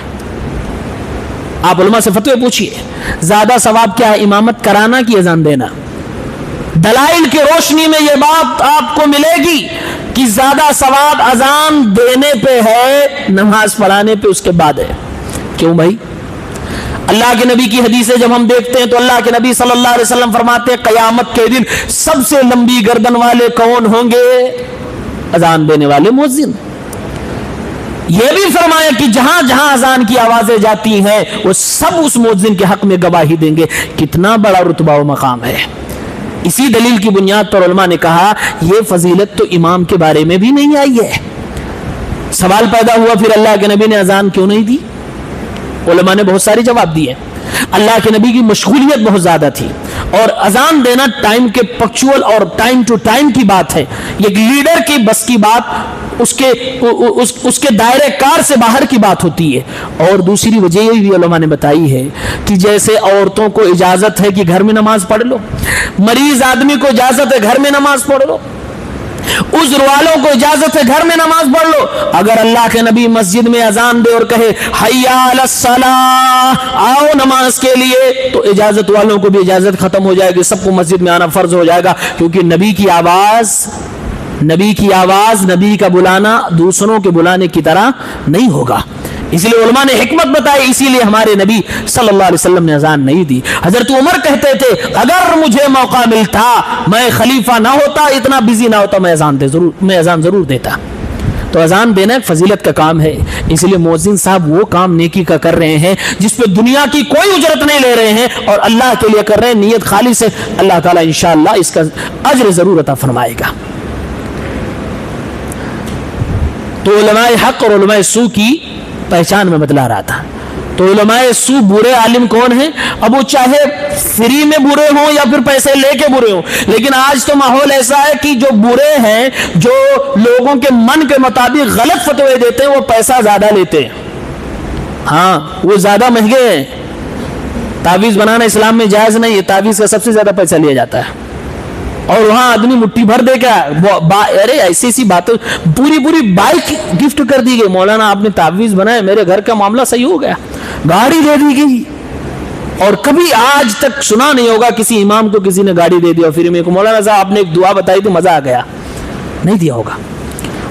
آپ علماء سے فتوی پوچھئے، زیادہ ثواب کیا ہے، امامت کرانا کہ اذان دینا؟ دلائل کی روشنی میں یہ بات آپ کو ملے گی کہ زیادہ ثواب اذان دینے پہ ہے، نماز پڑھانے پہ اس کے بعد ہے. کیوں بھائی؟ اللہ کے نبی کی حدیثیں جب ہم دیکھتے ہیں تو اللہ کے نبی صلی اللہ علیہ وسلم فرماتے ہیں قیامت کے دن سب سے لمبی گردن والے کون ہوں گے؟ اذان دینے والے مؤذن. یہ بھی فرمایا کہ جہاں جہاں اذان کی آوازیں جاتی ہیں وہ سب اس مؤذن کے حق میں گواہی دیں گے. کتنا بڑا رتبہ و مقام ہے. اسی دلیل کی بنیاد پر علماء نے کہا یہ فضیلت تو امام کے بارے میں بھی نہیں آئی ہے. سوال پیدا ہوا پھر اللہ کے نبی نے اذان کیوں نہیں دی؟ علماء نے بہت سارے جواب دیے. اللہ کے نبی کی مشغولیت بہت زیادہ تھی، اور اذان دینا ٹائم کے پنکچوئل اور ٹائم ٹو ٹائم کی بات ہے. یہ لیڈر کی بس کی بات، اس کے دائرے کار سے باہر کی بات ہوتی ہے. اور دوسری وجہ یہ بھی علماء نے بتائی ہے کہ جیسے عورتوں کو اجازت ہے کہ گھر میں نماز پڑھ لو، مریض آدمی کو اجازت ہے گھر میں نماز پڑھ لو، عذر والوں کو اجازت ہے گھر میں نماز پڑھ لو. اگر اللہ کے نبی مسجد میں اذان دے اور کہے حی علی الصلاۃ، آؤ نماز کے لیے، تو اجازت والوں کو بھی اجازت ختم ہو جائے گی، سب کو مسجد میں آنا فرض ہو جائے گا. کیونکہ نبی کی آواز، نبی کا بلانا دوسروں کے بلانے کی طرح نہیں ہوگا. اسی لیے علماء نے حکمت بتائی، اسی لیے ہمارے نبی صلی اللہ علیہ وسلم نے اذان نہیں دی. حضرت عمر کہتے تھے اگر مجھے موقع ملتا، میں خلیفہ نہ ہوتا، اتنا بزی نہ ہوتا، میں اذان ضرور دیتا. تو اذان دینا ایک فضیلت کا کام ہے. اس لیے مؤذن صاحب وہ کام نیکی کا کر رہے ہیں جس پہ دنیا کی کوئی اجرت نہیں لے رہے ہیں اور اللہ کے لیے کر رہے ہیں، نیت خالص ہے. اللہ تعالیٰ انشاءاللہ اس کا اجر ضرور عطا فرمائے گا. تو علماء حق اور علماء سو کی پہچان میں بتلا رہا تھا. تو علماء سو برے عالم کون ہیں؟ اب وہ چاہے فری میں برے ہوں یا پھر پیسے لے کے برے ہوں، لیکن آج تو ماحول ایسا ہے کہ جو برے ہیں، جو لوگوں کے من کے مطابق غلط فتوے دیتے ہیں، وہ پیسہ زیادہ لیتے ہیں. ہاں وہ زیادہ مہنگے ہیں. تعویذ بنانا اسلام میں جائز نہیں ہے، تعویذ کا سب سے زیادہ پیسہ لیا جاتا ہے. اور وہاں آدمی مٹھی بھر دے کیا، ارے ایسی باتیں، پوری بائک گفٹ کر دی گئی. مولانا آپ نے تعویذ بنائے، میرے گھر کا معاملہ صحیح ہو گیا، گاڑی دے دی گئی. اور کبھی آج تک سنا نہیں ہوگا کسی امام کو کسی نے گاڑی دے دیا. پھر میرے کو مولانا صاحب آپ نے ایک دعا بتائی تھی مزہ آ گیا، نہیں دیا ہوگا.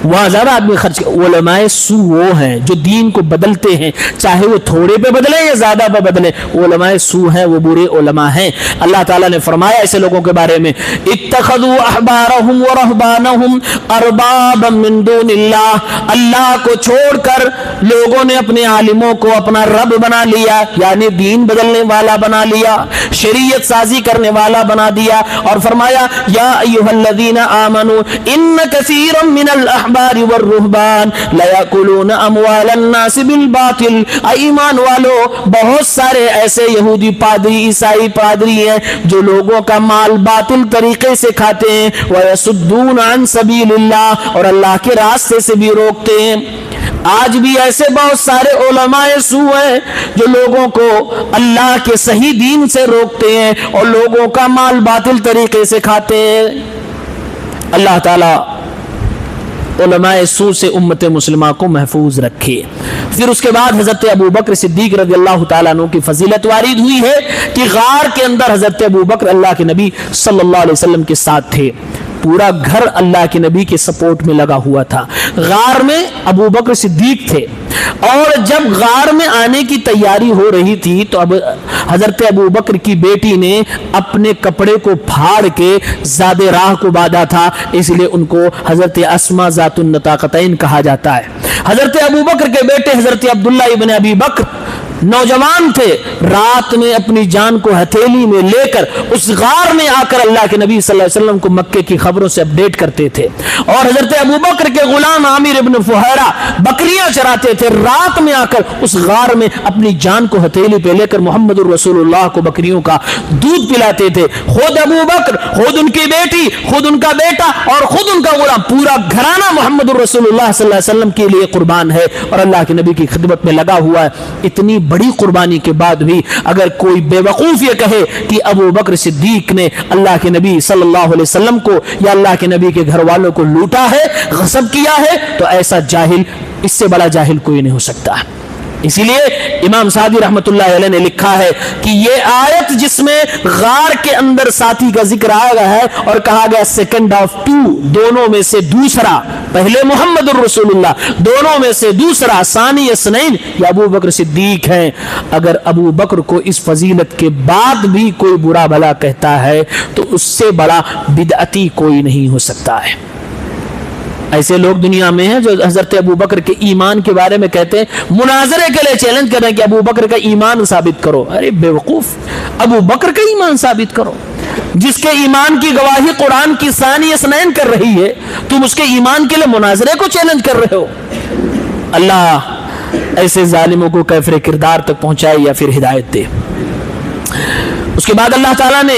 وہاں زیادہ آدمی خرچ. علماء سو وہ ہیں جو دین کو بدلتے ہیں، چاہے وہ تھوڑے پہ بدلیں یا زیادہ پہ بدلیں. علماء سو ہیں، وہ برے علماء ہیں. اللہ تعالیٰ نے فرمایا ایسے لوگوں کے بارے میں اتخذوا احبارهم ورهبانهم اربابا من دون اللہ، اللہ کو چھوڑ کر لوگوں نے اپنے عالموں کو اپنا رب بنا لیا، یعنی دین بدلنے والا بنا لیا، شریعت سازی کرنے والا بنا دیا. اور فرمایا یا ایھا الذین آمنوا ان کثیرا من الاحبار والرهبان لا يأكلون اموال الناس بالباطل. ایمان والو، بہت سارے ایسے یہودی پادری، عیسائی پادری ہیں جو لوگوں کا مال باطل طریقے سے کھاتے ہیں. ويصدون عن سبيل اللہ، اور اللہ کے راستے سے بھی روکتے ہیں. آج بھی ایسے بہت سارے علماء سو ہیں جو لوگوں کو اللہ کے صحیح دین سے روکتے ہیں اور لوگوں کا مال باطل طریقے سے کھاتے ہیں. اللہ تعالی علماء سو سے امت مسلمہ کو محفوظ رکھے. پھر اس کے بعد حضرت ابو بکر صدیق رضی اللہ تعالیٰ عنہ کی فضیلت وارد ہوئی ہے کہ غار کے اندر حضرت ابو بکر اللہ کے نبی صلی اللہ علیہ وسلم کے ساتھ تھے. پورا گھر اللہ کے نبی کے سپورٹ میں لگا ہوا تھا. غار میں ابو بکر صدیق تھے اور جب غار میں آنے کی تیاری ہو رہی تھی تو اب حضرت ابو بکر کی بیٹی نے اپنے کپڑے کو پھاڑ کے زاد راہ کو باندھا تھا, اس لیے ان کو حضرت اسما ذات النطاقتین کہا جاتا ہے. حضرت ابو بکر کے بیٹے حضرت عبداللہ ابن ابی بکر نوجوان تھے, رات میں اپنی جان کو ہتھیلی میں لے کر اس غار میں آ کر اللہ کے نبی صلی اللہ علیہ وسلم کو مکے کی خبروں سے اپڈیٹ کرتے تھے. اور حضرت ابو بکر کے غلام عامر ابن فہیرہ بکریاں چراتے تھے, رات میں آ کر اس غار میں اپنی جان کو ہتھیلی پہ لے کر محمد الرسول اللہ کو بکریوں کا دودھ پلاتے تھے. خود ابو بکر, خود ان کی بیٹی, خود ان کا بیٹا اور خود ان کا غلام, پورا گھرانہ محمد الرسول اللہ صلی اللہ علیہ وسلم کے لیے قربان ہے اور اللہ کے نبی کی خدمت میں لگا ہوا ہے. اتنی بڑی قربانی کے بعد بھی اگر کوئی بے وقوف یہ کہے کہ ابو بکر صدیق نے اللہ کے نبی صلی اللہ علیہ وسلم کو یا اللہ کے نبی کے گھر والوں کو لوٹا ہے, غصب کیا ہے, تو ایسا جاہل, اس سے بڑا جاہل کوئی نہیں ہو سکتا. اسی لیے امام سعدی رحمت اللہ علیہ نے لکھا ہے کہ یہ آیت جس میں غار کے اندر ساتھی کا ذکر آیا ہے اور کہا گیا سیکنڈ آف ٹو, دونوں میں سے دوسرا, پہلے محمد الرسول اللہ, دونوں میں سے دوسرا, ثانی اثنین, یہ ابو بکر صدیق ہیں. اگر ابو بکر کو اس فضیلت کے بعد بھی کوئی برا بھلا کہتا ہے تو اس سے بڑا بدعتی کوئی نہیں ہو سکتا ہے. ایسے لوگ دنیا میں ہیں جو حضرت ابو بکر کے ایمان کے بارے میں کہتے ہیں, مناظرے کے لیے چیلنج کر رہے ہیں کہ ابو بکر کا ایمان ثابت کرو. ارے بے وقوف, ابو بکر کا ایمان ثابت کرو. جس کے ایمان کی گواہی قرآن کی ثانی اثنین کر رہی ہے, تم اس کے ایمان کے لیے مناظرے کو چیلنج کر رہے ہو. اللہ ایسے ظالموں کو کیفر کردار تک پہنچائے یا پھر ہدایت دے. اس کے بعد اللہ تعالیٰ نے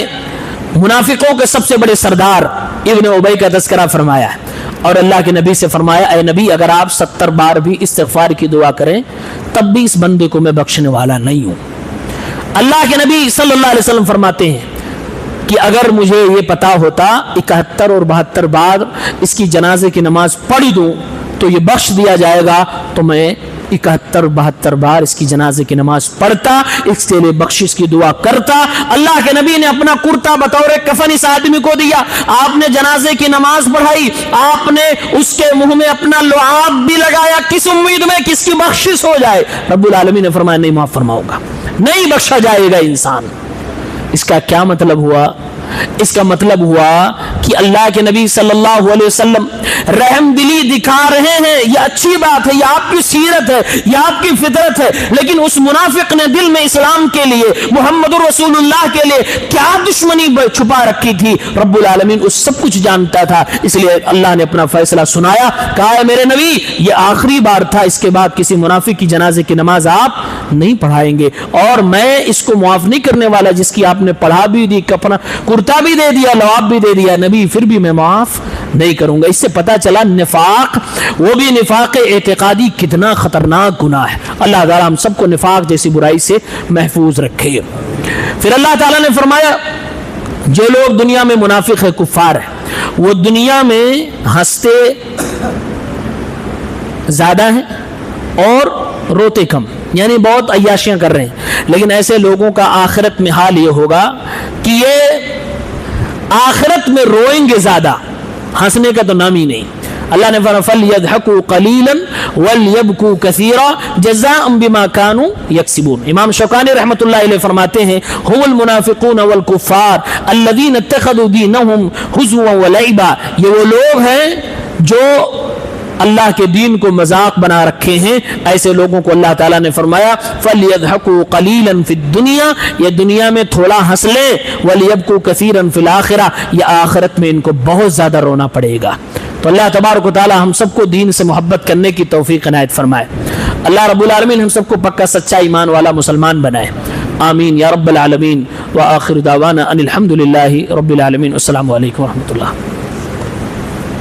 منافقوں کے سب سے بڑے سردار ابن ابی کا تذکرہ فرمایا ہے اور اللہ کے نبی سے فرمایا, اے نبی اگر آپ 70 بار بھی استغفار کی دعا کریں تب بھی اس بندے کو میں بخشنے والا نہیں ہوں. اللہ کے نبی صلی اللہ علیہ وسلم فرماتے ہیں کہ اگر مجھے یہ پتا ہوتا 71 اور 72 بار اس کی جنازے کی نماز پڑھ دوں تو یہ بخش دیا جائے گا تو میں 71-72 بار اس کی جنازے کی نماز پڑھتا, اس کے لیے بخشش کی دعا کرتا. اللہ کے نبی نے اپنا کرتا بطور کفن اس آدمی کو دیا, آپ نے جنازے کی نماز پڑھائی, آپ نے اس کے منہ میں اپنا لعاب بھی لگایا, کس امید میں کس کی بخشش ہو جائے. رب العالمین نے فرمایا نہیں معاف فرماؤں گا, نہیں بخشا جائے گا انسان. اس کا کیا مطلب ہوا؟ اس کا مطلب ہوا کہ اللہ کے نبی صلی اللہ علیہ وسلم رحم دلی دکھا رہے ہیں, یہ اچھی بات ہے, یہ آپ کی سیرت ہے, یہ آپ کی فطرت ہے, لیکن اس منافق نے دل میں اسلام کے لیے, محمد رسول اللہ کے لیے کیا دشمنی چھپا رکھی تھی. رب العالمین اس سب کچھ جانتا تھا, اس لیے اللہ نے اپنا فیصلہ سنایا, کہا ہے میرے نبی یہ آخری بار تھا, اس کے بعد کسی منافق کی جنازے کی نماز آپ نہیں پڑھائیں گے اور میں اس کو معاف نہیں کرنے والا جس کی آپ نے پڑھا بھی دی, اپنا کرتا بھی دے دیا, لعاب بھی دے دیا. نبی پھر بھی میں معاف نہیں کروں گا. اس سے پتا چلا نفاق, وہ بھی نفاق اعتقادی, کتنا خطرناک گناہ ہے. اللہ تعالیٰ ہم سب کو نفاق جیسی برائی سے محفوظ رکھے. پھر اللہ تعالیٰ نے فرمایا جو لوگ دنیا میں منافق ہے, کفار ہے, وہ دنیا میں ہنستے زیادہ ہیں اور روتے کم, یعنی بہت عیاشیاں کر رہے ہیں. لیکن ایسے لوگوں کا آخرت میں حال یہ ہوگا کہ یہ آخرت میں روئیں گے زیادہ, ہنسنے کا تو نام ہی نہیں. اللہ نے فرمایا فَلْيَضْحَكُوا قَلِيلًا وَلْيَبْكُوا كَثِيرًا جَزَاءً بِمَا كَانُوا يَكْسِبُونَ. امام شوکانی رحمۃ اللہ علیہ فرماتے ہیں هُمُ الْمُنَافِقُونَ وَالْكُفَّارُ الَّذِينَ اتَّخَذُوا دِينَهُمْ هُزُوًا وَلَعِبًا. یہ وہ لوگ ہیں جو اللہ کے دین کو مذاق بنا رکھے ہیں. ایسے لوگوں کو اللہ تعالیٰ نے فرمایا فَلْيَضْحَكُوا قَلِيلًا فِي الدُّنْيَا, یہ دنیا میں تھوڑا ہنس لیں, وَلْيَبْكُوا كَثِيرًا فِي الْآخِرَةِ, یہ آخرت میں ان کو بہت زیادہ رونا پڑے گا. تو اللہ تبارک و تعالیٰ ہم سب کو دین سے محبت کرنے کی توفیق عنایت فرمائے. اللہ رب العالمین ہم سب کو پکا سچا ایمان والا مسلمان بنائے. آمین یا رب العالمین. وآخر دعوانا ان الحمد للہ رب العالمین. السلام علیکم ورحمۃ اللہ.